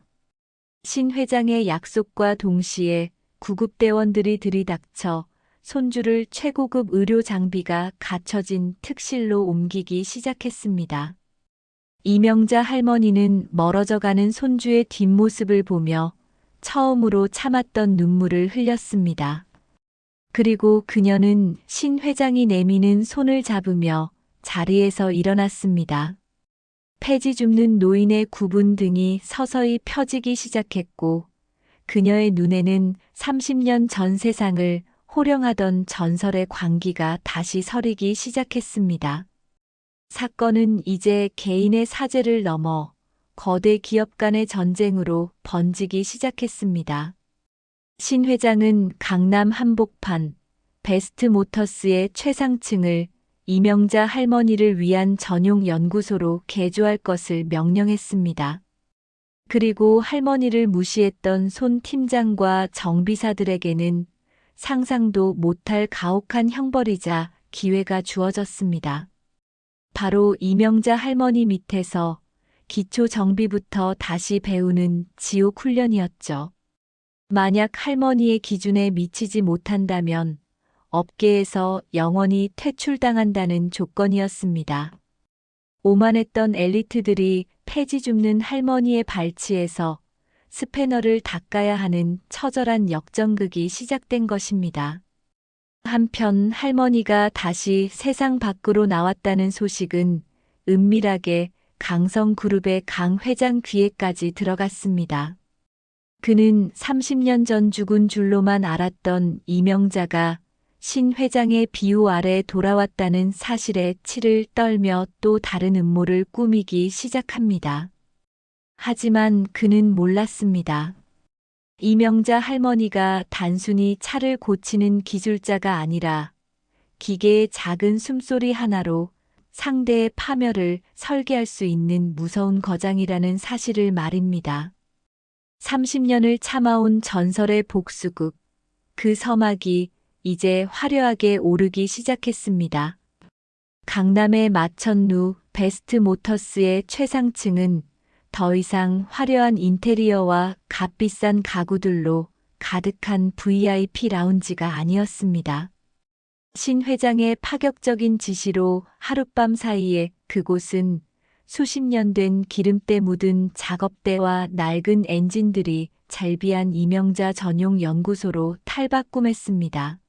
신 회장의 약속과 동시에 구급대원들이 들이닥쳐 손주를 최고급 의료 장비가 갖춰진 특실로 옮기기 시작했습니다. 이명자 할머니는 멀어져가는 손주의 뒷모습을 보며 처음으로 참았던 눈물을 흘렸습니다. 그리고 그녀는 신 회장이 내미는 손을 잡으며 자리에서 일어났습니다. 폐지 줍는 노인의 굽은 등이 서서히 펴지기 시작했고 그녀의 눈에는 30년 전 세상을 호령하던 전설의 광기가 다시 서리기 시작했습니다. 사건은 이제 개인의 사죄를 넘어 거대 기업 간의 전쟁으로 번지기 시작했습니다. 신 회장은 강남 한복판 베스트 모터스의 최상층을 이명자 할머니를 위한 전용 연구소로 개조할 것을 명령했습니다. 그리고 할머니를 무시했던 손 팀장과 정비사들에게는 상상도 못할 가혹한 형벌이자 기회가 주어졌습니다. 바로 이명자 할머니 밑에서 기초 정비부터 다시 배우는 지옥 훈련이었죠. 만약 할머니의 기준에 미치지 못한다면 업계에서 영원히 퇴출당한다는 조건이었습니다. 오만했던 엘리트들이 폐지 줍는 할머니의 발치에서 스패너를 닦아야 하는 처절한 역전극이 시작된 것입니다. 한편 할머니가 다시 세상 밖으로 나왔다는 소식은 은밀하게 강성그룹의 강 회장 귀에까지 들어갔습니다. 그는 30년 전 죽은 줄로만 알았던 이명자가 신 회장의 비호 아래 돌아왔다는 사실에 치를 떨며 또 다른 음모를 꾸미기 시작합니다. 하지만 그는 몰랐습니다. 이명자 할머니가 단순히 차를 고치는 기술자가 아니라 기계의 작은 숨소리 하나로 상대의 파멸을 설계할 수 있는 무서운 거장이라는 사실을 말입니다. 30년을 참아온 전설의 복수극, 그 서막이 이제 화려하게 오르기 시작했습니다. 강남의 마천루 베스트 모터스의 최상층은 더 이상 화려한 인테리어와 값비싼 가구들로 가득한 VIP 라운지가 아니었습니다. 신 회장의 파격적인 지시로 하룻밤 사이에 그곳은 수십 년 된 기름때 묻은 작업대와 낡은 엔진들이 잘비한 이명자 전용 연구소로 탈바꿈했습니다.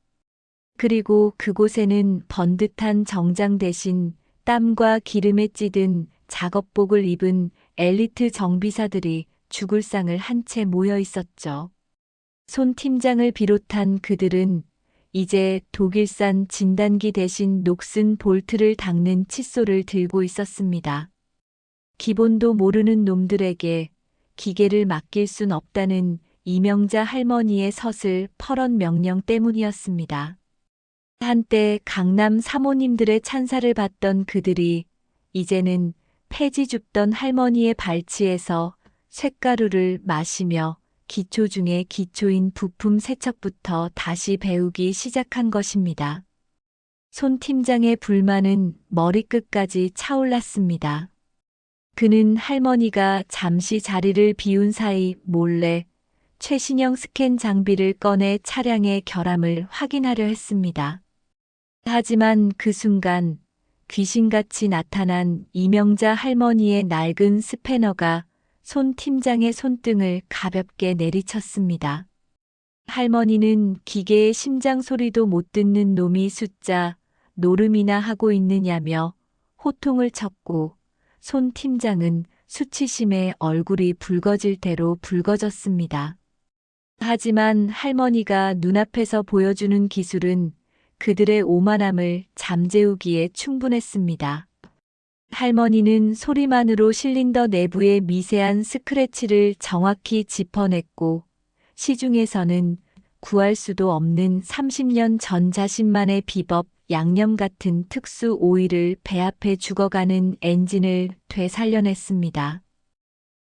그리고 그곳에는 번듯한 정장 대신 땀과 기름에 찌든 작업복을 입은 엘리트 정비사들이 죽을 상을 한 채 모여 있었죠. 손 팀장을 비롯한 그들은 이제 독일산 진단기 대신 녹슨 볼트를 닦는 칫솔을 들고 있었습니다. 기본도 모르는 놈들에게 기계를 맡길 순 없다는 이명자 할머니의 서슬 퍼런 명령 때문이었습니다. 한때 강남 사모님들의 찬사를 받던 그들이 이제는 폐지 줍던 할머니의 발치에서 쇳가루를 마시며 기초 중에 기초인 부품 세척부터 다시 배우기 시작한 것입니다. 손 팀장의 불만은 머리끝까지 차올랐습니다. 그는 할머니가 잠시 자리를 비운 사이 몰래 최신형 스캔 장비를 꺼내 차량의 결함을 확인하려 했습니다. 하지만 그 순간 귀신같이 나타난 이명자 할머니의 낡은 스패너가 손 팀장의 손등을 가볍게 내리쳤습니다. 할머니는 기계의 심장 소리도 못 듣는 놈이 숫자 노름이나 하고 있느냐며 호통을 쳤고 손 팀장은 수치심에 얼굴이 붉어질 대로 붉어졌습니다. 하지만 할머니가 눈앞에서 보여주는 기술은 그들의 오만함을 잠재우기에 충분했습니다. 할머니는 소리만으로 실린더 내부의 미세한 스크래치를 정확히 짚어냈고 시중에서는 구할 수도 없는 30년 전 자신만의 비법 양념 같은 특수 오일을 배합해 죽어가는 엔진을 되살려냈습니다.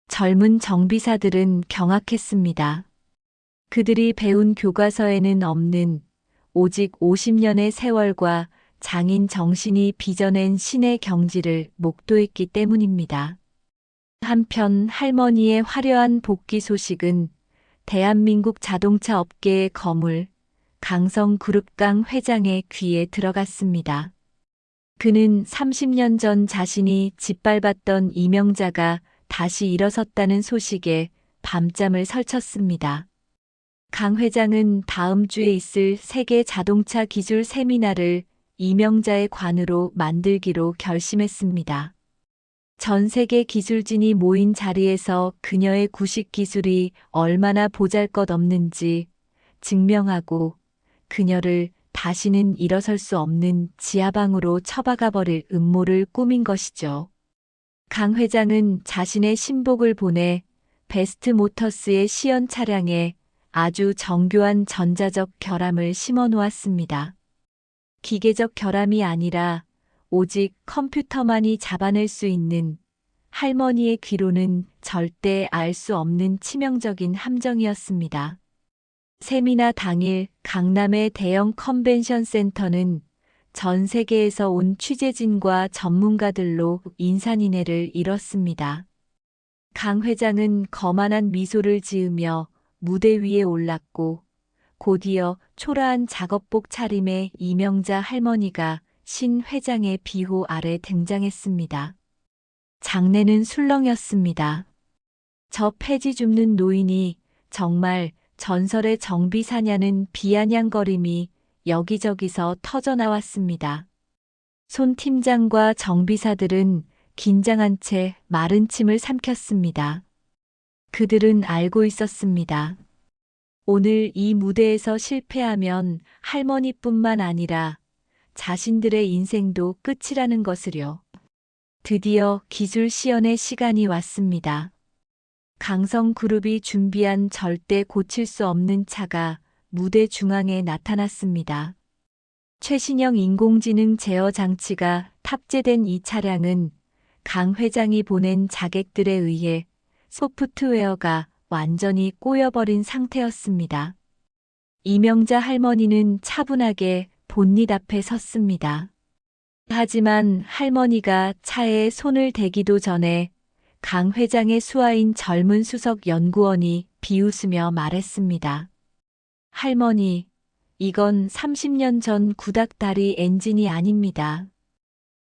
젊은 정비사들은 경악했습니다. 그들이 배운 교과서에는 없는 오직 50년의 세월과 장인 정신이 빚어낸 신의 경지를 목도했기 때문입니다. 한편 할머니의 화려한 복귀 소식은 대한민국 자동차 업계의 거물 강성그룹강 회장의 귀에 들어갔습니다. 그는 30년 전 자신이 짓밟았던 이명자가 다시 일어섰다는 소식에 밤잠을 설쳤습니다. 강 회장은 다음 주에 있을 세계 자동차 기술 세미나를 이명자의 관으로 만들기로 결심했습니다. 전 세계 기술진이 모인 자리에서 그녀의 구식 기술이 얼마나 보잘것없는지 증명하고 그녀를 다시는 일어설 수 없는 지하방으로 처박아 버릴 음모를 꾸민 것이죠. 강 회장은 자신의 신복을 보내 베스트 모터스의 시연 차량에 아주 정교한 전자적 결함을 심어 놓았습니다. 기계적 결함이 아니라 오직 컴퓨터만이 잡아낼 수 있는 할머니의 귀로는 절대 알 수 없는 치명적인 함정이었습니다. 세미나 당일 강남의 대형 컨벤션 센터는 전 세계에서 온 취재진과 전문가들로 인산인해를 이뤘습니다. 강 회장은 거만한 미소를 지으며 무대 위에 올랐고 곧이어 초라한 작업복 차림의 이명자 할머니가 신 회장의 비호 아래 등장했습니다. 장내는 술렁였습니다. 저 폐지 줍는 노인이 정말 전설의 정비사냐는 비아냥거림이 여기저기서 터져나왔습니다. 손 팀장과 정비사들은 긴장한 채 마른 침을 삼켰습니다. 그들은 알고 있었습니다. 오늘 이 무대에서 실패하면 할머니뿐만 아니라 자신들의 인생도 끝이라는 것을요. 드디어 기술 시연의 시간이 왔습니다. 강성그룹이 준비한 절대 고칠 수 없는 차가 무대 중앙에 나타났습니다. 최신형 인공지능 제어 장치가 탑재된 이 차량은 강 회장이 보낸 자객들에 의해 소프트웨어가 완전히 꼬여버린 상태였습니다. 이명자 할머니는 차분하게 본닛 앞에 섰습니다. 하지만 할머니가 차에 손을 대기도 전에 강 회장의 수하인 젊은 수석 연구원이 비웃으며 말했습니다. 할머니, 이건 30년 전 구닥다리 엔진이 아닙니다.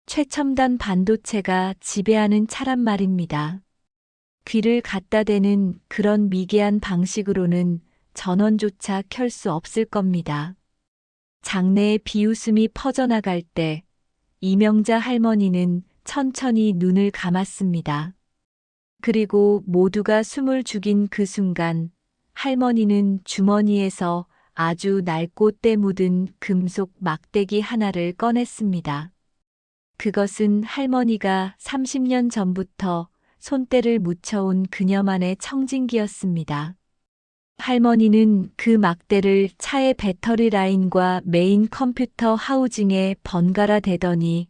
최첨단 반도체가 지배하는 차란 말입니다. 귀를 갖다 대는 그런 미개한 방식으로는 전원조차 켤 수 없을 겁니다. 장내의 비웃음이 퍼져나갈 때 이명자 할머니는 천천히 눈을 감았습니다. 그리고 모두가 숨을 죽인 그 순간 할머니는 주머니에서 아주 낡고 때 묻은 금속 막대기 하나를 꺼냈습니다. 그것은 할머니가 30년 전부터 손때를 묻혀온 그녀만의 청진기였습니다. 할머니는 그 막대를 차의 배터리 라인과 메인 컴퓨터 하우징에 번갈아 대더니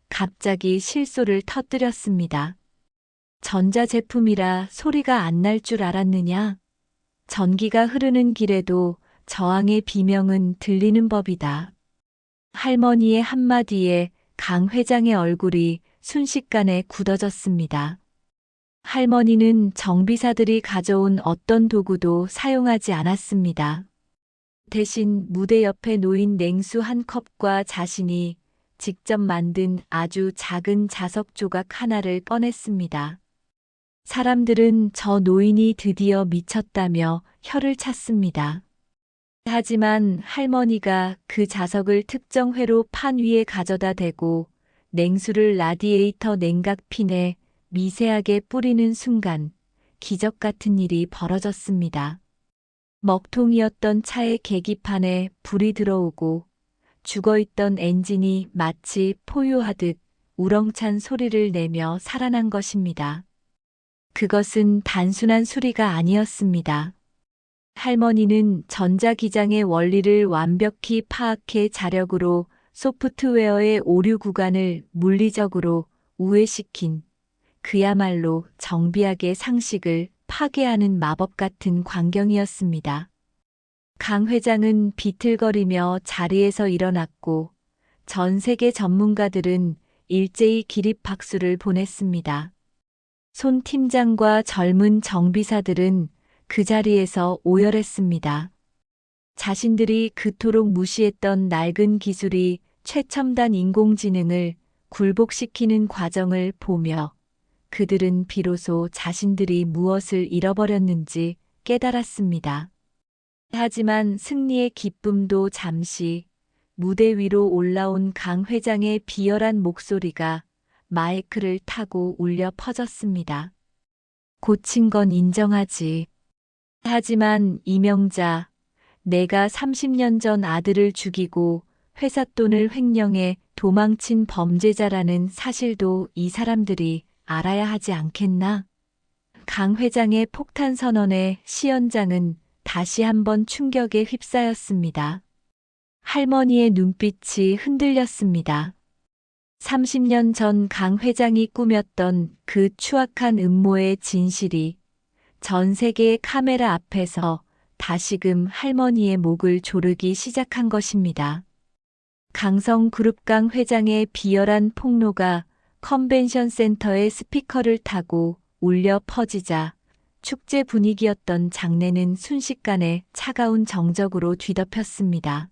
갑자기 실소를 터뜨렸습니다. 전자제품이라 소리가 안 날 줄 알았느냐? 전기가 흐르는 길에도 저항의 비명은 들리는 법이다. 할머니의 한마디에 강 회장의 얼굴이 순식간에 굳어졌습니다. 할머니는 정비사들이 가져온 어떤 도구도 사용하지 않았습니다. 대신 무대 옆에 놓인 냉수 한 컵과 자신이 직접 만든 아주 작은 자석 조각 하나를 꺼냈습니다. 사람들은 저 노인이 드디어 미쳤다며 혀를 찼습니다. 하지만 할머니가 그 자석을 특정 회로 판 위에 가져다 대고 냉수를 라디에이터 냉각핀에 미세하게 뿌리는 순간 기적 같은 일이 벌어졌습니다. 먹통이었던 차의 계기판에 불이 들어오고 죽어있던 엔진이 마치 포효하듯 우렁찬 소리를 내며 살아난 것입니다. 그것은 단순한 수리가 아니었습니다. 할머니는 전자기장의 원리를 완벽히 파악해 자력으로 소프트웨어의 오류 구간을 물리적으로 우회시킨 그야말로 정비학의 상식을 파괴하는 마법 같은 광경이었습니다. 강 회장은 비틀거리며 자리에서 일어났고 전 세계 전문가들은 일제히 기립 박수를 보냈습니다. 손 팀장과 젊은 정비사들은 그 자리에서 오열했습니다. 자신들이 그토록 무시했던 낡은 기술이 최첨단 인공지능을 굴복시키는 과정을 보며 그들은 비로소 자신들이 무엇을 잃어버렸는지 깨달았습니다. 하지만 승리의 기쁨도 잠시 무대 위로 올라온 강 회장의 비열한 목소리가 마이크를 타고 울려 퍼졌습니다. 고친 건 인정하지. 하지만 이명자, 내가 30년 전 아들을 죽이고 회사 돈을 횡령해 도망친 범죄자라는 사실도 이 사람들이 알아야 하지 않겠나? 강 회장의 폭탄 선언에 시연장은 다시 한번 충격에 휩싸였습니다. 할머니의 눈빛이 흔들렸습니다. 30년 전 강 회장이 꾸몄던 그 추악한 음모의 진실이 전 세계의 카메라 앞에서 다시금 할머니의 목을 조르기 시작한 것입니다. 강성그룹 강 회장의 비열한 폭로가 컨벤션 센터의 스피커를 타고 울려 퍼지자 축제 분위기였던 장내는 순식간에 차가운 정적으로 뒤덮였습니다.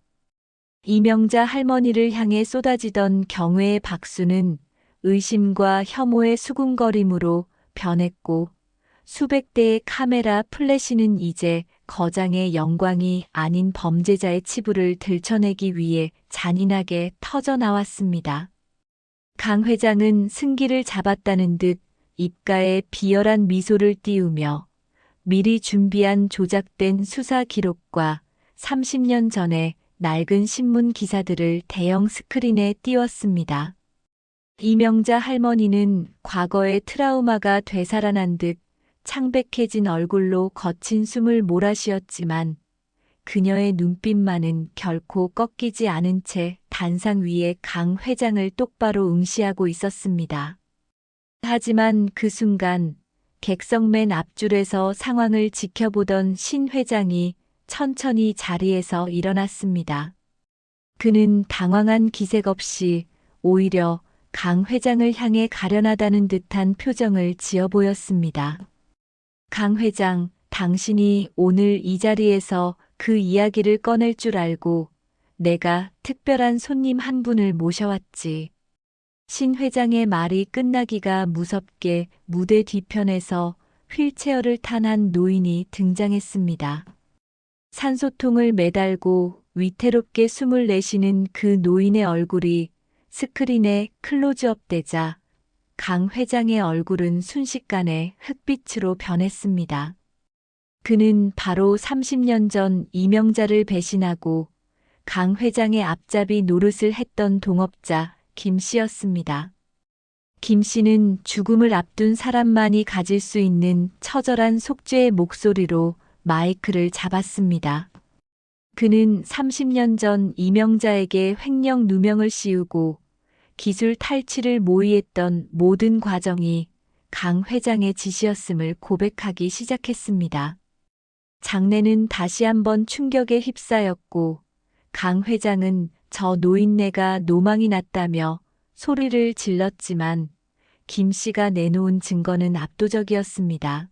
이명자 할머니를 향해 쏟아지던 경외의 박수는 의심과 혐오의 수군거림으로 변했고 수백 대의 카메라 플래시는 이제 거장의 영광이 아닌 범죄자의 치부를 들춰내기 위해 잔인하게 터져나왔습니다. 강 회장은 승기를 잡았다는 듯 입가에 비열한 미소를 띄우며 미리 준비한 조작된 수사 기록과 30년 전에 낡은 신문 기사들을 대형 스크린에 띄웠습니다. 이명자 할머니는 과거의 트라우마가 되살아난 듯 창백해진 얼굴로 거친 숨을 몰아쉬었지만 그녀의 눈빛만은 결코 꺾이지 않은 채 단상 위에 강 회장을 똑바로 응시하고 있었습니다. 하지만 그 순간 객석 맨 앞줄에서 상황을 지켜보던 신 회장이 천천히 자리에서 일어났습니다. 그는 당황한 기색 없이 오히려 강 회장을 향해 가련하다는 듯한 표정을 지어 보였습니다. 강 회장, 당신이 오늘 이 자리에서 그 이야기를 꺼낼 줄 알고 내가 특별한 손님 한 분을 모셔왔지. 신 회장의 말이 끝나기가 무섭게 무대 뒤편에서 휠체어를 탄 한 노인이 등장했습니다. 산소통을 매달고 위태롭게 숨을 내쉬는 그 노인의 얼굴이 스크린에 클로즈업 되자 강 회장의 얼굴은 순식간에 흑빛으로 변했습니다. 그는 바로 30년 전 이명자를 배신하고 강 회장의 앞잡이 노릇을 했던 동업자 김 씨였습니다. 김 씨는 죽음을 앞둔 사람만이 가질 수 있는 처절한 속죄의 목소리로 마이크를 잡았습니다. 그는 30년 전 이명자에게 횡령 누명을 씌우고 기술 탈취를 모의했던 모든 과정이 강 회장의 지시였음을 고백하기 시작했습니다. 장례는 다시 한번 충격에 휩싸였고 강 회장은 저 노인네가 노망이 났다며 소리를 질렀지만 김 씨가 내놓은 증거는 압도적이었습니다.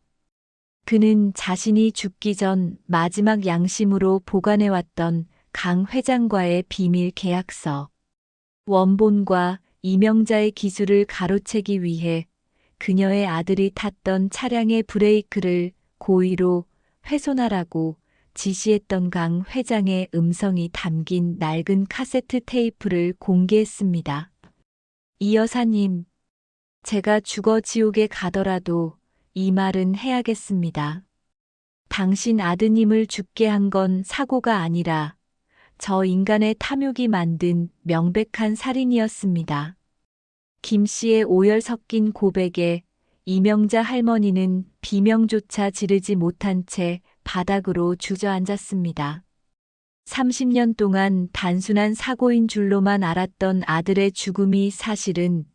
그는 자신이 죽기 전 마지막 양심으로 보관해왔던 강 회장과의 비밀 계약서, 원본과 이명자의 기술을 가로채기 위해 그녀의 아들이 탔던 차량의 브레이크를 고의로 훼손하라고 지시했던 강 회장의 음성이 담긴 낡은 카세트 테이프를 공개했습니다. 이 여사님, 제가 죽어 지옥에 가더라도 이 말은 해야겠습니다. 당신 아드님을 죽게 한 건 사고가 아니라 저 인간의 탐욕이 만든 명백한 살인이었습니다. 김 씨의 오열 섞인 고백에 이명자 할머니는 비명조차 지르지 못한 채 바닥으로 주저앉았습니다. 30년 동안 단순한 사고인 줄로만 알았던 아들의 죽음이 사실은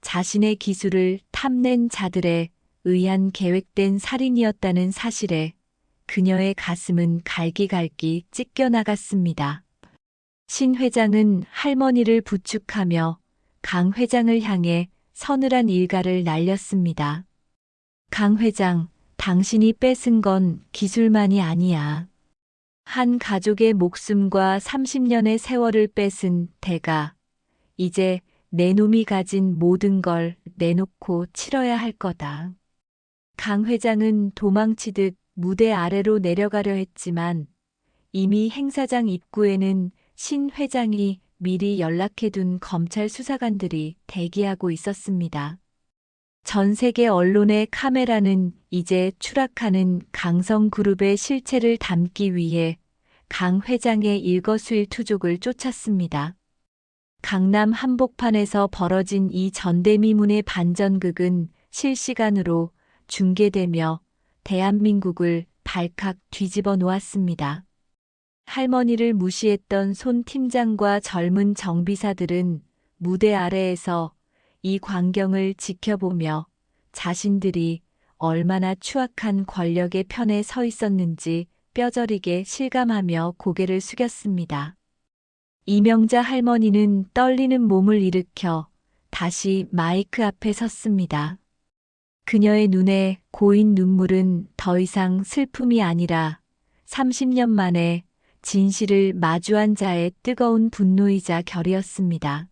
자신의 기술을 탐낸 자들에 의한 계획된 살인이었다는 사실에 그녀의 가슴은 갈기갈기 찢겨나갔습니다. 신 회장은 할머니를 부축하며 강 회장을 향해 서늘한 일가를 날렸습니다. 강 회장, 당신이 뺏은 건 기술만이 아니야. 한 가족의 목숨과 30년의 세월을 뺏은 대가, 이제 내 놈이 가진 모든 걸 내놓고 치러야 할 거다. 강 회장은 도망치듯 무대 아래로 내려가려 했지만 이미 행사장 입구에는 신 회장이 미리 연락해둔 검찰 수사관들이 대기하고 있었습니다. 전 세계 언론의 카메라는 이제 추락하는 강성그룹의 실체를 담기 위해 강 회장의 일거수일투족을 쫓았습니다. 강남 한복판에서 벌어진 이 전대미문의 반전극은 실시간으로 중계되며 대한민국을 발칵 뒤집어 놓았습니다. 할머니를 무시했던 손 팀장과 젊은 정비사들은 무대 아래에서 이 광경을 지켜보며 자신들이 얼마나 추악한 권력의 편에 서 있었는지 뼈저리게 실감하며 고개를 숙였습니다. 이명자 할머니는 떨리는 몸을 일으켜 다시 마이크 앞에 섰습니다. 그녀의 눈에 고인 눈물은 더 이상 슬픔이 아니라 30년 만에 진실을 마주한 자의 뜨거운 분노이자 결이었습니다.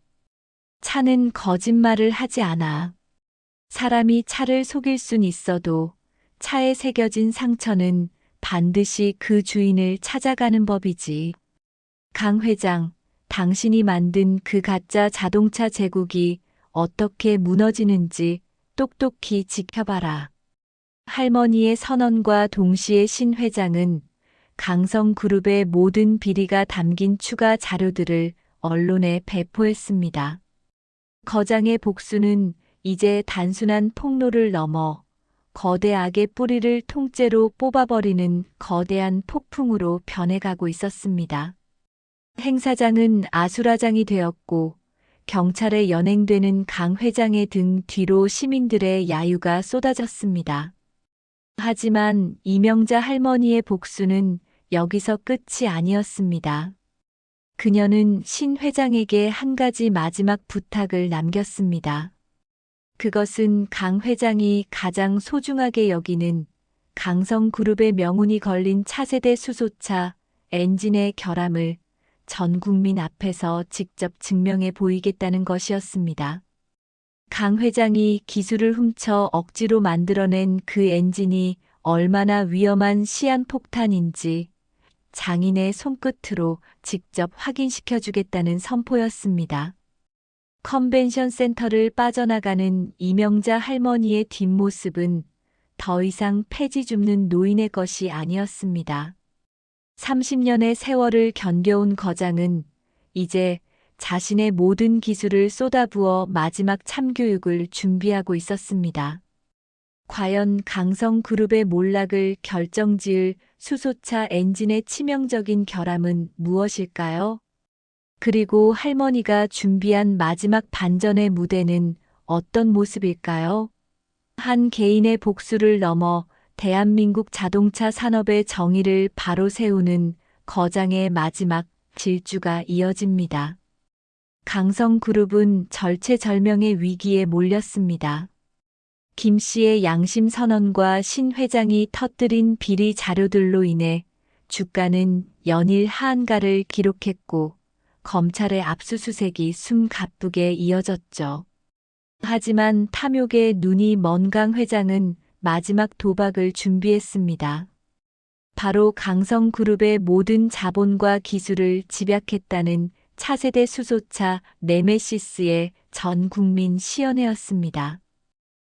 차는 거짓말을 하지 않아. 사람이 차를 속일 순 있어도 차에 새겨진 상처는 반드시 그 주인을 찾아가는 법이지. 강 회장, 당신이 만든 그 가짜 자동차 제국이 어떻게 무너지는지 똑똑히 지켜봐라. 할머니의 선언과 동시에 신 회장은 강성그룹의 모든 비리가 담긴 추가 자료들을 언론에 배포했습니다. 거장의 복수는 이제 단순한 폭로를 넘어 거대 악의 뿌리를 통째로 뽑아버리는 거대한 폭풍으로 변해가고 있었습니다. 행사장은 아수라장이 되었고 경찰에 연행되는 강 회장의 등 뒤로 시민들의 야유가 쏟아졌습니다. 하지만 이명자 할머니의 복수는 여기서 끝이 아니었습니다. 그녀는 신 회장에게 한 가지 마지막 부탁을 남겼습니다. 그것은 강 회장이 가장 소중하게 여기는 강성그룹의 명운이 걸린 차세대 수소차 엔진의 결함을 전 국민 앞에서 직접 증명해 보이겠다는 것이었습니다. 강 회장이 기술을 훔쳐 억지로 만들어낸 그 엔진이 얼마나 위험한 시한폭탄인지 장인의 손끝으로 직접 확인시켜 주겠다는 선포였습니다. 컨벤션 센터를 빠져나가는 이명자 할머니의 뒷모습은 더 이상 폐지 줍는 노인의 것이 아니었습니다. 30년의 세월을 견뎌온 거장은 이제 자신의 모든 기술을 쏟아부어 마지막 참교육을 준비하고 있었습니다. 과연 강성그룹의 몰락을 결정지을 수소차 엔진의 치명적인 결함은 무엇일까요? 그리고 할머니가 준비한 마지막 반전의 무대는 어떤 모습일까요? 한 개인의 복수를 넘어 대한민국 자동차 산업의 정의를 바로 세우는 거장의 마지막 질주가 이어집니다. 강성그룹은 절체절명의 위기에 몰렸습니다. 김 씨의 양심 선언과 신 회장이 터뜨린 비리 자료들로 인해 주가는 연일 하한가를 기록했고 검찰의 압수수색이 숨가쁘게 이어졌죠. 하지만 탐욕의 눈이 먼 강 회장은 마지막 도박을 준비했습니다. 바로 강성그룹의 모든 자본과 기술을 집약했다는 차세대 수소차 네메시스의 전 국민 시연회였습니다.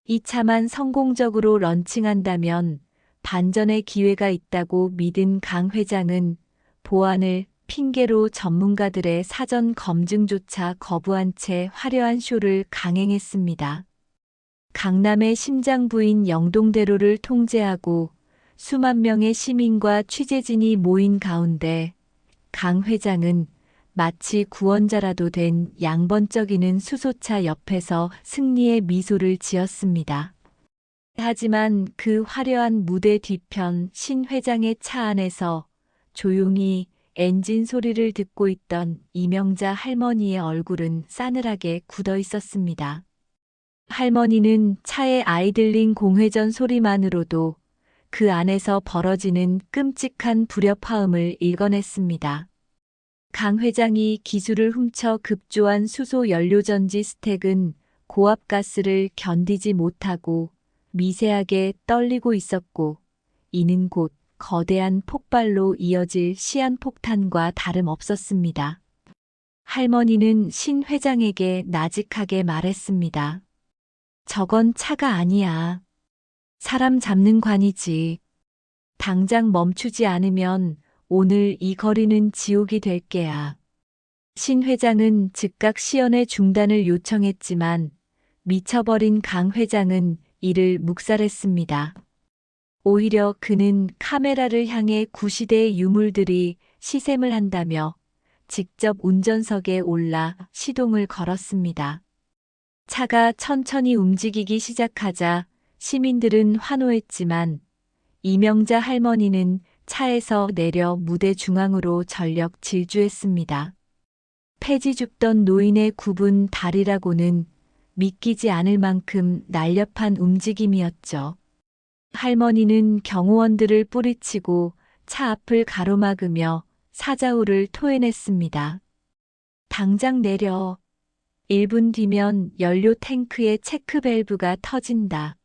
이 차만 성공적으로 런칭한다면 반전의 기회가 있다고 믿은 강 회장은 보안을 핑계로 전문가들의 사전 검증조차 거부한 채 화려한 쇼를 강행했습니다. 강남의 심장부인 영동대로를 통제하고 수만 명의 시민과 취재진이 모인 가운데 강 회장은 마치 구원자라도 된 양번쩍이는 수소차 옆에서 승리의 미소를 지었습니다. 하지만 그 화려한 무대 뒤편 신 회장의 차 안에서 조용히 엔진 소리를 듣고 있던 이명자 할머니의 얼굴은 싸늘하게 굳어 있었습니다. 할머니는 차의 아이들링 공회전 소리만으로도 그 안에서 벌어지는 끔찍한 불협화음을 읽어냈습니다. 강 회장이 기술을 훔쳐 급조한 수소 연료전지 스택은 고압가스를 견디지 못하고 미세하게 떨리고 있었고 이는 곧 거대한 폭발로 이어질 시한폭탄과 다름없었습니다. 할머니는 신 회장에게 나직하게 말했습니다. 저건 차가 아니야. 사람 잡는 관이지. 당장 멈추지 않으면 오늘 이 거리는 지옥이 될 게야. 신 회장은 즉각 시연회 중단을 요청했지만 미쳐버린 강 회장은 이를 묵살했습니다. 오히려 그는 카메라를 향해 구시대의 유물들이 시샘을 한다며 직접 운전석에 올라 시동을 걸었습니다. 차가 천천히 움직이기 시작하자 시민들은 환호했지만 이명자 할머니는 차에서 내려 무대 중앙으로 전력 질주했습니다. 폐지 줍던 노인의 굽은 다리라고는 믿기지 않을 만큼 날렵한 움직임이었죠. 할머니는 경호원들을 뿌리치고 차 앞을 가로막으며 사자후를 토해냈습니다. 당장 내려. 1분 뒤면 연료 탱크의 체크 밸브가 터진다.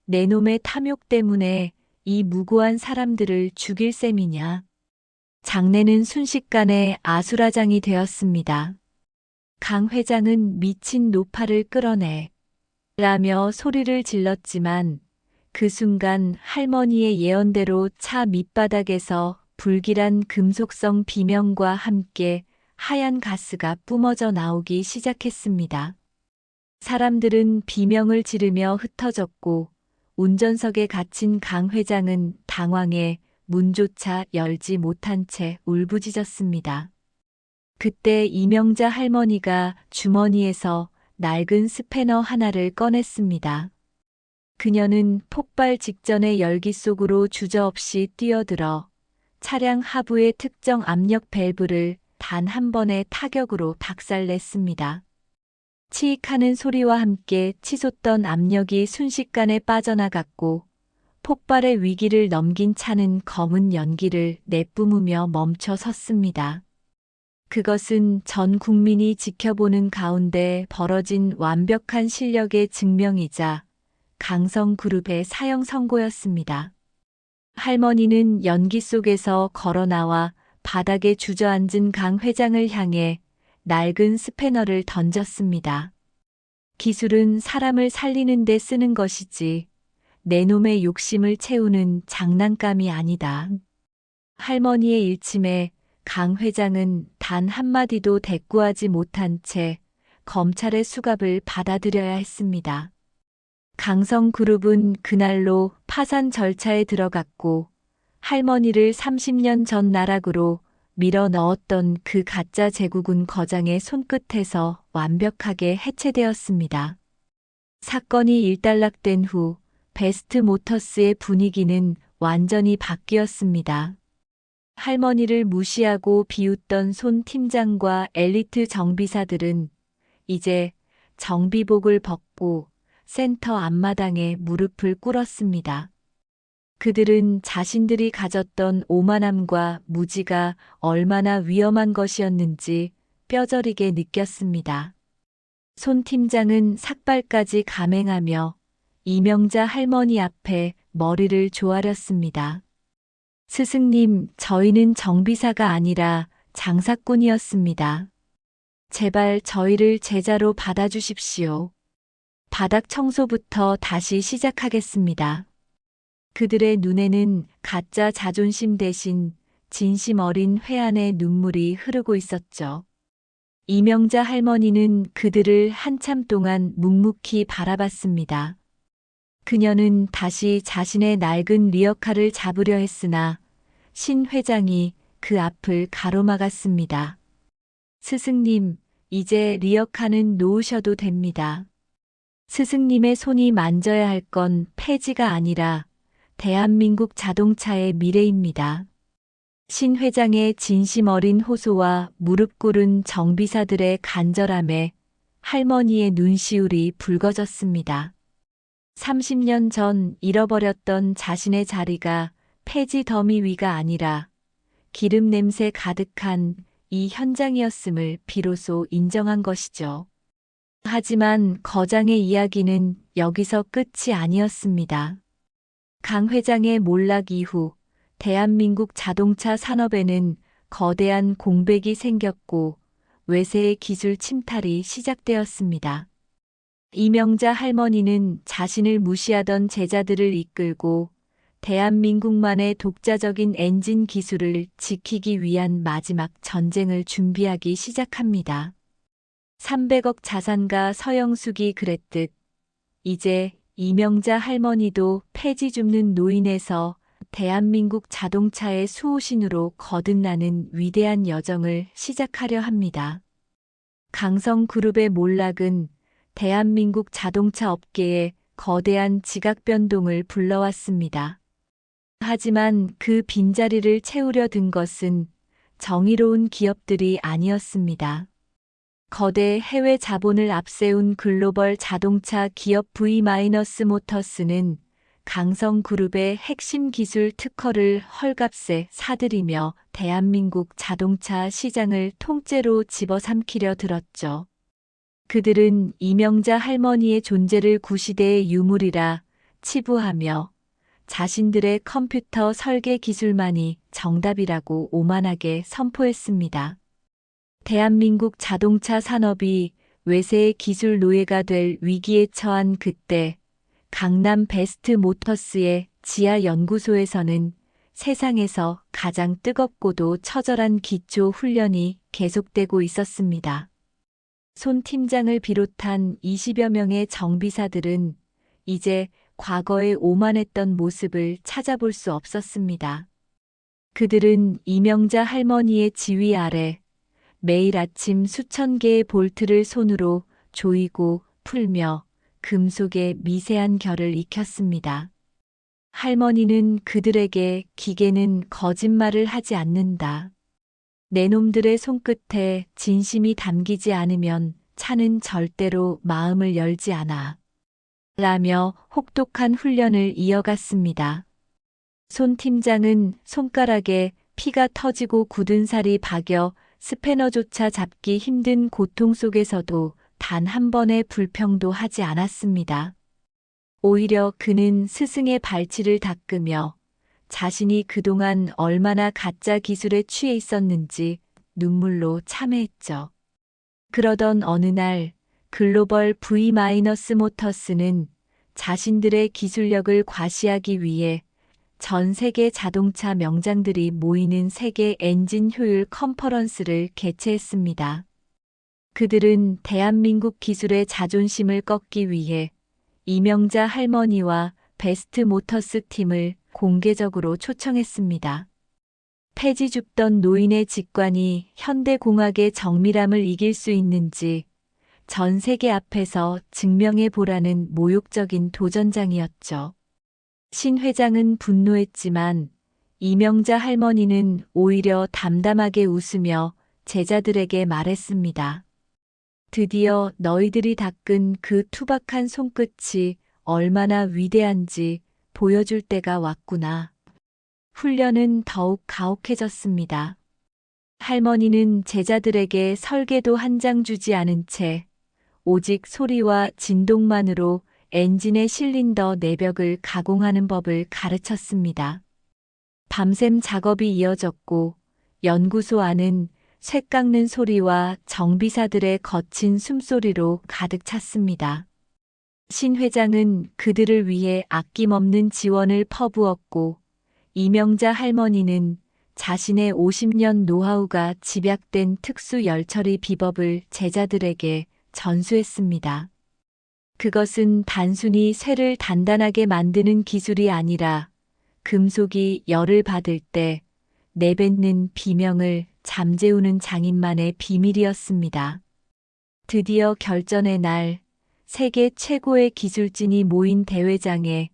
내 놈의 탐욕 때문에 이 무고한 사람들을 죽일 셈이냐. 장내는 순식간에 아수라장이 되었습니다. 강 회장은 미친 노파를 끌어내 라며 소리를 질렀지만 그 순간 할머니의 예언대로 차 밑바닥에서 불길한 금속성 비명과 함께 하얀 가스가 뿜어져 나오기 시작했습니다. 사람들은 비명을 지르며 흩어졌고 운전석에 갇힌 강 회장은 당황해 문조차 열지 못한 채 울부짖었습니다. 그때 이명자 할머니가 주머니에서 낡은 스패너 하나를 꺼냈습니다. 그녀는 폭발 직전의 열기 속으로 주저없이 뛰어들어 차량 하부의 특정 압력 밸브를 단 한 번의 타격으로 박살냈습니다. 치익하는 소리와 함께 치솟던 압력이 순식간에 빠져나갔고 폭발의 위기를 넘긴 차는 검은 연기를 내뿜으며 멈춰 섰습니다. 그것은 전 국민이 지켜보는 가운데 벌어진 완벽한 실력의 증명이자 강성그룹의 사형 선고였습니다. 할머니는 연기 속에서 걸어 나와 바닥에 주저앉은 강 회장을 향해 낡은 스패너를 던졌습니다. 기술은 사람을 살리는 데 쓰는 것이지 내 놈의 욕심을 채우는 장난감이 아니다. 할머니의 일침에 강 회장은 단 한마디도 대꾸하지 못한 채 검찰의 수갑을 받아들여야 했습니다. 강성그룹은 그날로 파산 절차에 들어갔고 할머니를 30년 전 나락으로 밀어 넣었던 그 가짜 제국은 거장의 손끝에서 완벽하게 해체되었습니다. 사건이 일단락된 후 베스트 모터스의 분위기는 완전히 바뀌었습니다. 할머니를 무시하고 비웃던 손 팀장과 엘리트 정비사들은 이제 정비복을 벗고 센터 앞마당에 무릎을 꿇었습니다. 그들은 자신들이 가졌던 오만함과 무지가 얼마나 위험한 것이었는지 뼈저리게 느꼈습니다. 손 팀장은 삭발까지 감행하며 이명자 할머니 앞에 머리를 조아렸습니다. 스승님, 저희는 정비사가 아니라 장사꾼이었습니다. 제발 저희를 제자로 받아주십시오. 바닥 청소부터 다시 시작하겠습니다. 그들의 눈에는 가짜 자존심 대신 진심 어린 회한의 눈물이 흐르고 있었죠. 이명자 할머니는 그들을 한참 동안 묵묵히 바라봤습니다. 그녀는 다시 자신의 낡은 리어카를 잡으려 했으나 신 회장이 그 앞을 가로막았습니다. 스승님, 이제 리어카는 놓으셔도 됩니다. 스승님의 손이 만져야 할 건 폐지가 아니라 대한민국 자동차의 미래입니다. 신 회장의 진심 어린 호소와 무릎 꿇은 정비사들의 간절함에 할머니의 눈시울이 붉어졌습니다. 30년 전 잃어버렸던 자신의 자리가 폐지 더미 위가 아니라 기름 냄새 가득한 이 현장이었음을 비로소 인정한 것이죠. 하지만 거장의 이야기는 여기서 끝이 아니었습니다. 강 회장의 몰락 이후 대한민국 자동차 산업에는 거대한 공백이 생겼고 외세의 기술 침탈이 시작되었습니다. 이명자 할머니는 자신을 무시하던 제자들을 이끌고 대한민국만의 독자적인 엔진 기술을 지키기 위한 마지막 전쟁을 준비하기 시작합니다. 300억 자산가 서영숙이 그랬듯 이제 이명자 할머니도 폐지 줍는 노인에서 대한민국 자동차의 수호신으로 거듭나는 위대한 여정을 시작하려 합니다. 강성그룹의 몰락은 대한민국 자동차 업계에 거대한 지각 변동을 불러왔습니다. 하지만 그 빈자리를 채우려 든 것은 정의로운 기업들이 아니었습니다. 거대 해외 자본을 앞세운 글로벌 자동차 기업 V-모터스는 강성그룹의 핵심 기술 특허를 헐값에 사들이며 대한민국 자동차 시장을 통째로 집어삼키려 들었죠. 그들은 이명자 할머니의 존재를 구시대의 유물이라 치부하며 자신들의 컴퓨터 설계 기술만이 정답이라고 오만하게 선포했습니다. 대한민국 자동차 산업이 외세의 기술 노예가 될 위기에 처한 그때 강남 베스트 모터스의 지하 연구소에서는 세상에서 가장 뜨겁고도 처절한 기초 훈련이 계속되고 있었습니다. 손 팀장을 비롯한 20여 명의 정비사들은 이제 과거에 오만했던 모습을 찾아볼 수 없었습니다. 그들은 이명자 할머니의 지휘 아래 매일 아침 수천 개의 볼트를 손으로 조이고 풀며 금속의 미세한 결을 익혔습니다. 할머니는 그들에게 기계는 거짓말을 하지 않는다. 내 놈들의 손끝에 진심이 담기지 않으면 차는 절대로 마음을 열지 않아. 라며 혹독한 훈련을 이어갔습니다. 손 팀장은 손가락에 피가 터지고 굳은 살이 박여 스패너조차 잡기 힘든 고통 속에서도 단 한 번의 불평도 하지 않았습니다. 오히려 그는 스승의 발치를 닦으며 자신이 그동안 얼마나 가짜 기술에 취해 있었는지 눈물로 참회했죠. 그러던 어느 날 글로벌 V-모터스는 자신들의 기술력을 과시하기 위해 전 세계 자동차 명장들이 모이는 세계 엔진 효율 컨퍼런스를 개최했습니다. 그들은 대한민국 기술의 자존심을 꺾기 위해 이명자 할머니와 베스트 모터스 팀을 공개적으로 초청했습니다. 폐지 줍던 노인의 직관이 현대공학의 정밀함을 이길 수 있는지 전 세계 앞에서 증명해 보라는 모욕적인 도전장이었죠. 신 회장은 분노했지만 이명자 할머니는 오히려 담담하게 웃으며 제자들에게 말했습니다. 드디어 너희들이 닦은 그 투박한 손끝이 얼마나 위대한지 보여줄 때가 왔구나. 훈련은 더욱 가혹해졌습니다. 할머니는 제자들에게 설계도 한 장 주지 않은 채 오직 소리와 진동만으로 엔진의 실린더 내벽을 가공하는 법을 가르쳤습니다. 밤샘 작업이 이어졌고 연구소 안은 쇠 깎는 소리와 정비사들의 거친 숨소리로 가득 찼습니다. 신 회장은 그들을 위해 아낌없는 지원을 퍼부었고 이명자 할머니는 자신의 50년 노하우가 집약된 특수 열처리 비법을 제자들에게 전수했습니다. 그것은 단순히 쇠를 단단하게 만드는 기술이 아니라 금속이 열을 받을 때 내뱉는 비명을 잠재우는 장인만의 비밀이었습니다. 드디어 결전의 날, 세계 최고의 기술진이 모인 대회장에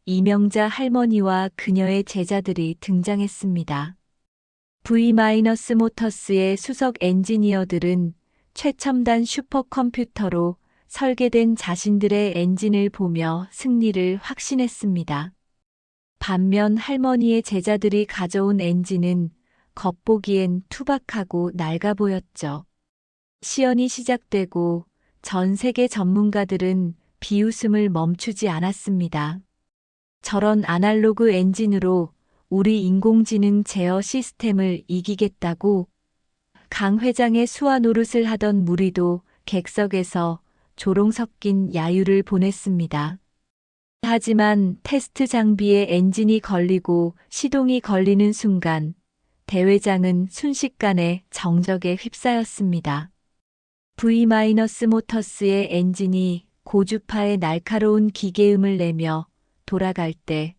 이명자 할머니와 그녀의 제자들이 등장했습니다. V-모터스의 수석 엔지니어들은 최첨단 슈퍼컴퓨터로 설계된 자신들의 엔진을 보며 승리를 확신했습니다. 반면 할머니의 제자들이 가져온 엔진은 겉보기엔 투박하고 낡아 보였죠. 시연이 시작되고 전 세계 전문가들은 비웃음을 멈추지 않았습니다. 저런 아날로그 엔진으로 우리 인공지능 제어 시스템을 이기겠다고? 강 회장의 수화 노릇을 하던 무리도 객석에서 조롱 섞인 야유를 보냈습니다. 하지만 테스트 장비에 엔진이 걸리고 시동이 걸리는 순간 대회장은 순식간에 정적에 휩싸였습니다. V-모터스의 엔진이 고주파의 날카로운 기계음을 내며 돌아갈 때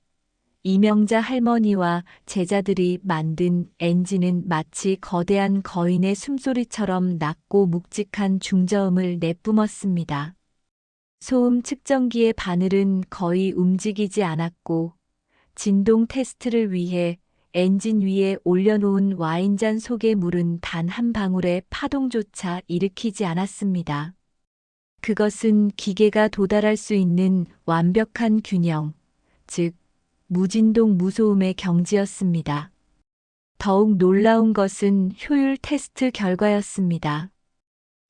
이명자 할머니와 제자들이 만든 엔진은 마치 거대한 거인의 숨소리처럼 낮고 묵직한 중저음을 내뿜었습니다. 소음 측정기의 바늘은 거의 움직이지 않았고 진동 테스트를 위해 엔진 위에 올려놓은 와인잔 속의 물은 단 한 방울의 파동조차 일으키지 않았습니다. 그것은 기계가 도달할 수 있는 완벽한 균형, 즉 무진동 무소음의 경지였습니다. 더욱 놀라운 것은 효율 테스트 결과였습니다.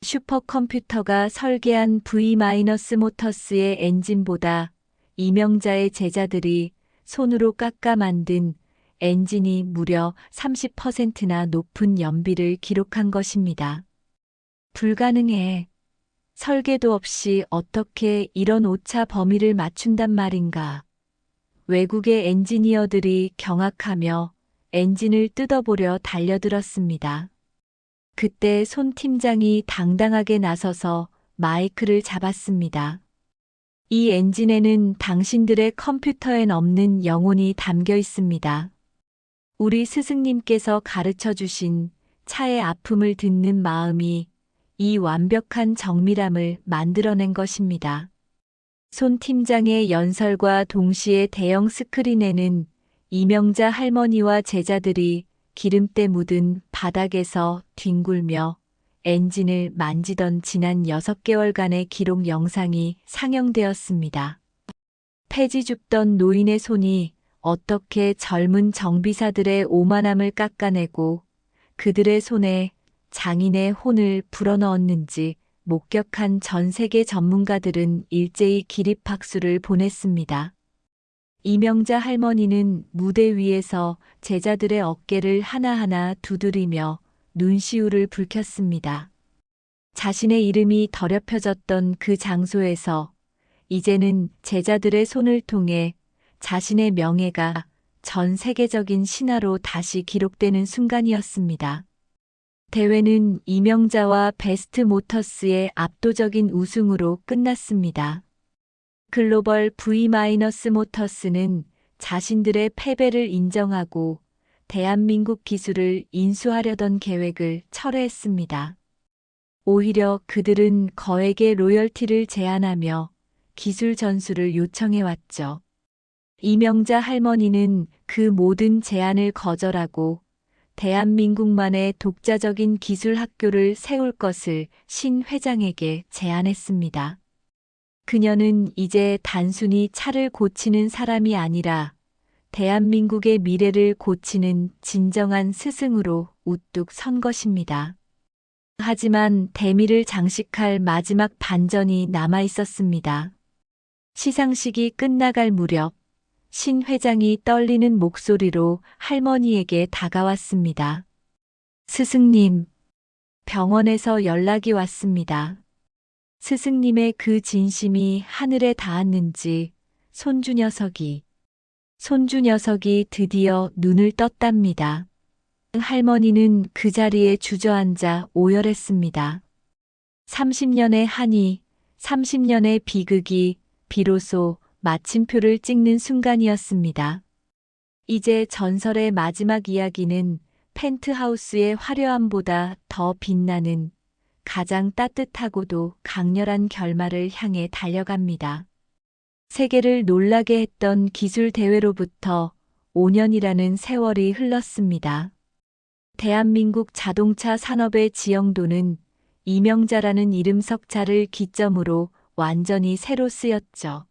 슈퍼컴퓨터가 설계한 V-모터스의 엔진보다 이명자의 제자들이 손으로 깎아 만든 엔진이 무려 30%나 높은 연비를 기록한 것입니다. 불가능해. 설계도 없이 어떻게 이런 오차 범위를 맞춘단 말인가. 외국의 엔지니어들이 경악하며 엔진을 뜯어보려 달려들었습니다. 그때 손 팀장이 당당하게 나서서 마이크를 잡았습니다. 이 엔진에는 당신들의 컴퓨터엔 없는 영혼이 담겨 있습니다. 우리 스승님께서 가르쳐 주신 차의 아픔을 듣는 마음이 이 완벽한 정밀함을 만들어낸 것입니다. 손 팀장의 연설과 동시에 대형 스크린에는 이명자 할머니와 제자들이 기름때 묻은 바닥에서 뒹굴며 엔진을 만지던 지난 6개월간의 기록 영상이 상영되었습니다. 폐지 줍던 노인의 손이 어떻게 젊은 정비사들의 오만함을 깎아내고 그들의 손에 장인의 혼을 불어넣었는지 목격한 전 세계 전문가들은 일제히 기립박수를 보냈습니다. 이명자 할머니는 무대 위에서 제자들의 어깨를 하나하나 두드리며 눈시울을 붉혔습니다. 자신의 이름이 더럽혀졌던 그 장소에서 이제는 제자들의 손을 통해 자신의 명예가 전 세계적인 신화로 다시 기록되는 순간이었습니다. 대회는 이명자와 베스트 모터스의 압도적인 우승으로 끝났습니다. 글로벌 V-모터스는 자신들의 패배를 인정하고 대한민국 기술을 인수하려던 계획을 철회했습니다. 오히려 그들은 거액의 로열티를 제안하며 기술 전수를 요청해왔죠. 이명자 할머니는 그 모든 제안을 거절하고 대한민국만의 독자적인 기술 학교를 세울 것을 신 회장에게 제안했습니다. 그녀는 이제 단순히 차를 고치는 사람이 아니라 대한민국의 미래를 고치는 진정한 스승으로 우뚝 선 것입니다. 하지만 대미를 장식할 마지막 반전이 남아 있었습니다. 시상식이 끝나갈 무렵 신 회장이 떨리는 목소리로 할머니에게 다가왔습니다. 스승님, 병원에서 연락이 왔습니다. 스승님의 그 진심이 하늘에 닿았는지 손주 녀석이 드디어 눈을 떴답니다. 할머니는 그 자리에 주저앉아 오열했습니다. 30년의 한이, 30년의 비극이 비로소 마침표를 찍는 순간이었습니다. 이제 전설의 마지막 이야기는 펜트하우스의 화려함보다 더 빛나는 가장 따뜻하고도 강렬한 결말을 향해 달려갑니다. 세계를 놀라게 했던 기술 대회로부터 5년이라는 세월이 흘렀습니다. 대한민국 자동차 산업의 지형도는 이명자라는 이름 석자를 기점으로 완전히 새로 쓰였죠.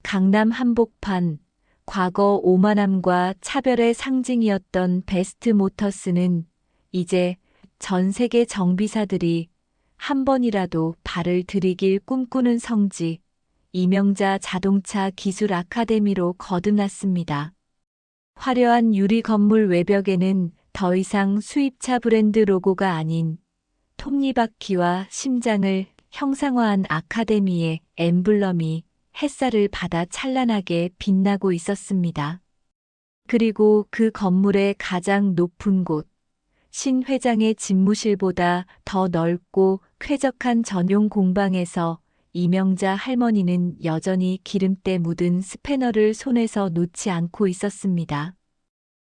강남 한복판, 과거 오만함과 차별의 상징이었던 베스트 모터스는 이제 전 세계 정비사들이 한 번이라도 발을 들이길 꿈꾸는 성지, 이명자 자동차 기술 아카데미로 거듭났습니다. 화려한 유리 건물 외벽에는 더 이상 수입차 브랜드 로고가 아닌 톱니바퀴와 심장을 형상화한 아카데미의 엠블럼이 햇살을 받아 찬란하게 빛나고 있었습니다. 그리고 그 건물의 가장 높은 곳, 신 회장의 집무실보다 더 넓고 쾌적한 전용 공방에서 이명자 할머니는 여전히 기름때 묻은 스패너를 손에서 놓지 않고 있었습니다.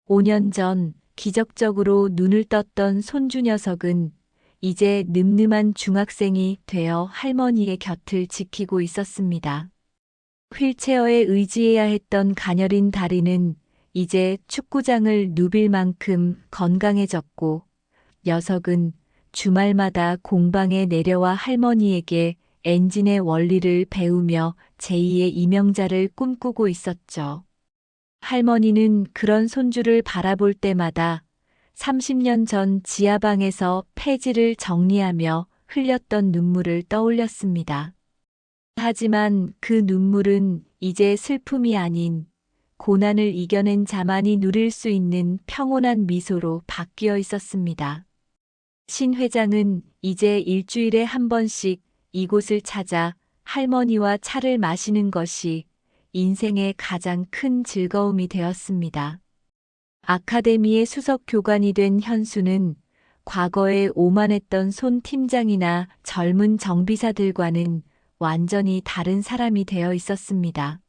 5년 전 기적적으로 눈을 떴던 손주 녀석은 이제 늠름한 중학생이 되어 할머니의 곁을 지키고 있었습니다. 휠체어에 의지해야 했던 가녀린 다리는 이제 축구장을 누빌 만큼 건강해졌고 녀석은 주말마다 공방에 내려와 할머니에게 엔진의 원리를 배우며 제2의 이명자를 꿈꾸고 있었죠. 할머니는 그런 손주를 바라볼 때마다 30년 전 지하방에서 폐지를 정리하며 흘렸던 눈물을 떠올렸습니다. 하지만 그 눈물은 이제 슬픔이 아닌 고난을 이겨낸 자만이 누릴 수 있는 평온한 미소로 바뀌어 있었습니다. 신 회장은 이제 일주일에 한 번씩 이곳을 찾아 할머니와 차를 마시는 것이 인생의 가장 큰 즐거움이 되었습니다. 아카데미의 수석 교관이 된 현수는 과거에 오만했던 손 팀장이나 젊은 정비사들과는 완전히 다른 사람이 되어 있었습니다.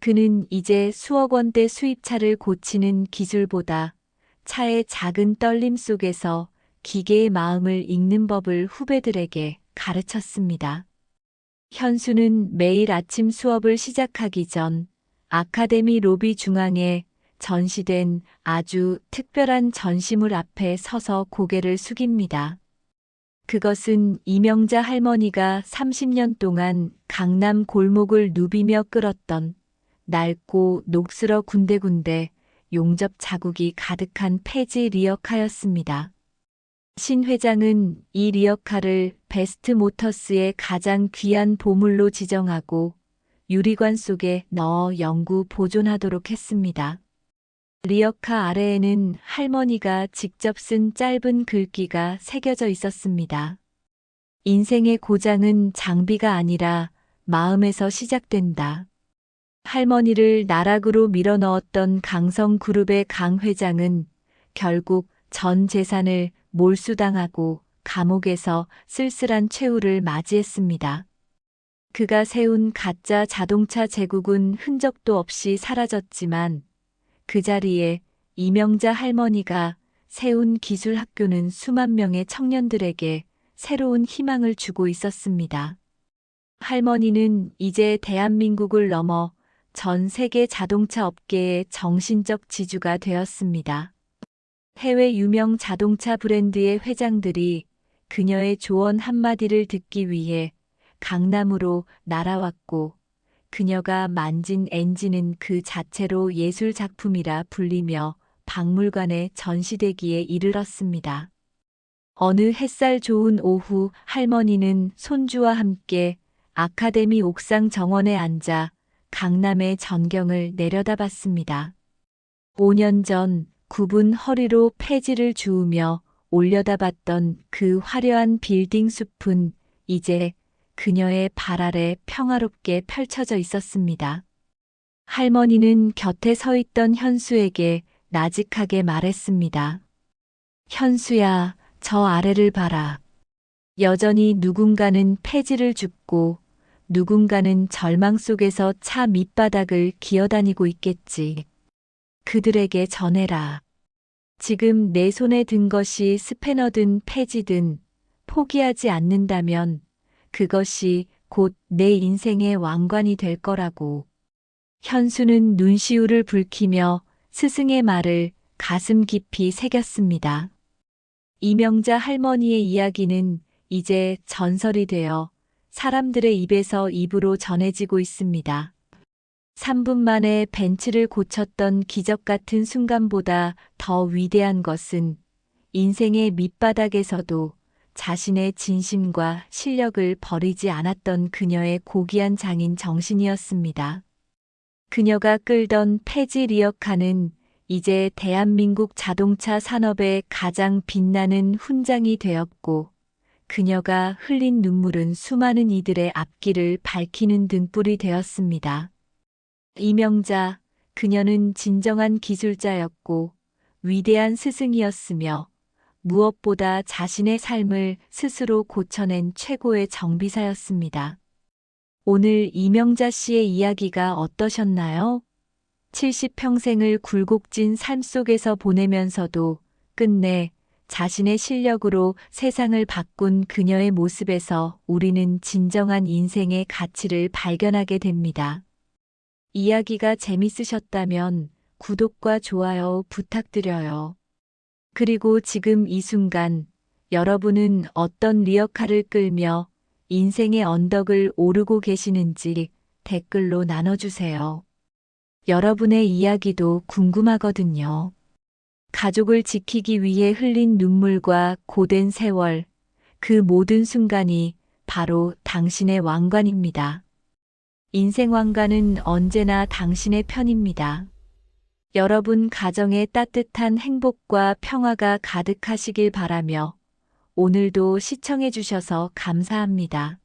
그는 이제 수억 원대 수입차를 고치는 기술보다 차의 작은 떨림 속에서 기계의 마음을 읽는 법을 후배들에게 가르쳤습니다. 현수는 매일 아침 수업을 시작하기 전 아카데미 로비 중앙에 전시된 아주 특별한 전시물 앞에 서서 고개를 숙입니다. 그것은 이명자 할머니가 30년 동안 강남 골목을 누비며 끌었던 낡고 녹슬어 군데군데 용접 자국이 가득한 폐지 리어카였습니다. 신 회장은 이 리어카를 베스트 모터스의 가장 귀한 보물로 지정하고 유리관 속에 넣어 영구 보존하도록 했습니다. 리어카 아래에는 할머니가 직접 쓴 짧은 글귀가 새겨져 있었습니다. 인생의 고장은 장비가 아니라 마음에서 시작된다. 할머니를 나락으로 밀어넣었던 강성그룹의 강 회장은 결국 전 재산을 몰수당하고 감옥에서 쓸쓸한 최후를 맞이했습니다. 그가 세운 가짜 자동차 제국은 흔적도 없이 사라졌지만 그 자리에 이명자 할머니가 세운 기술학교는 수만 명의 청년들에게 새로운 희망을 주고 있었습니다. 할머니는 이제 대한민국을 넘어 전 세계 자동차 업계의 정신적 지주가 되었습니다. 해외 유명 자동차 브랜드의 회장들이 그녀의 조언 한마디를 듣기 위해 강남으로 날아왔고 그녀가 만진 엔진은 그 자체로 예술 작품이라 불리며 박물관에 전시되기에 이르렀습니다. 어느 햇살 좋은 오후 할머니는 손주와 함께 아카데미 옥상 정원에 앉아 강남의 전경을 내려다봤습니다. 5년 전 굽은 허리로 폐지를 주우며 올려다봤던 그 화려한 빌딩 숲은 이제 그녀의 발 아래 평화롭게 펼쳐져 있었습니다. 할머니는 곁에 서 있던 현수에게 나직하게 말했습니다. 현수야, 저 아래를 봐라. 여전히 누군가는 폐지를 줍고 누군가는 절망 속에서 차 밑바닥을 기어다니고 있겠지. 그들에게 전해라. 지금 내 손에 든 것이 스패너든 폐지든 포기하지 않는다면 그것이 곧 내 인생의 왕관이 될 거라고. 현수는 눈시울을 붉히며 스승의 말을 가슴 깊이 새겼습니다. 이명자 할머니의 이야기는 이제 전설이 되어 사람들의 입에서 입으로 전해지고 있습니다. 3분 만에 벤츠를 고쳤던 기적 같은 순간보다 더 위대한 것은 인생의 밑바닥에서도 자신의 진심과 실력을 버리지 않았던 그녀의 고귀한 장인 정신이었습니다. 그녀가 끌던 폐지 리어카는 이제 대한민국 자동차 산업의 가장 빛나는 훈장이 되었고 그녀가 흘린 눈물은 수많은 이들의 앞길을 밝히는 등불이 되었습니다. 이명자, 그녀는 진정한 기술자였고 위대한 스승이었으며 무엇보다 자신의 삶을 스스로 고쳐낸 최고의 정비사였습니다. 오늘 이명자 씨의 이야기가 어떠셨나요? 70평생을 굴곡진 삶 속에서 보내면서도 끝내 자신의 실력으로 세상을 바꾼 그녀의 모습에서 우리는 진정한 인생의 가치를 발견하게 됩니다. 이야기가 재밌으셨다면 구독과 좋아요 부탁드려요. 그리고 지금 이 순간 여러분은 어떤 리어카를 끌며 인생의 언덕을 오르고 계시는지 댓글로 나눠주세요. 여러분의 이야기도 궁금하거든요. 가족을 지키기 위해 흘린 눈물과 고된 세월, 그 모든 순간이 바로 당신의 왕관입니다. 인생 왕관은 언제나 당신의 편입니다. 여러분 가정에 따뜻한 행복과 평화가 가득하시길 바라며 오늘도 시청해 주셔서 감사합니다.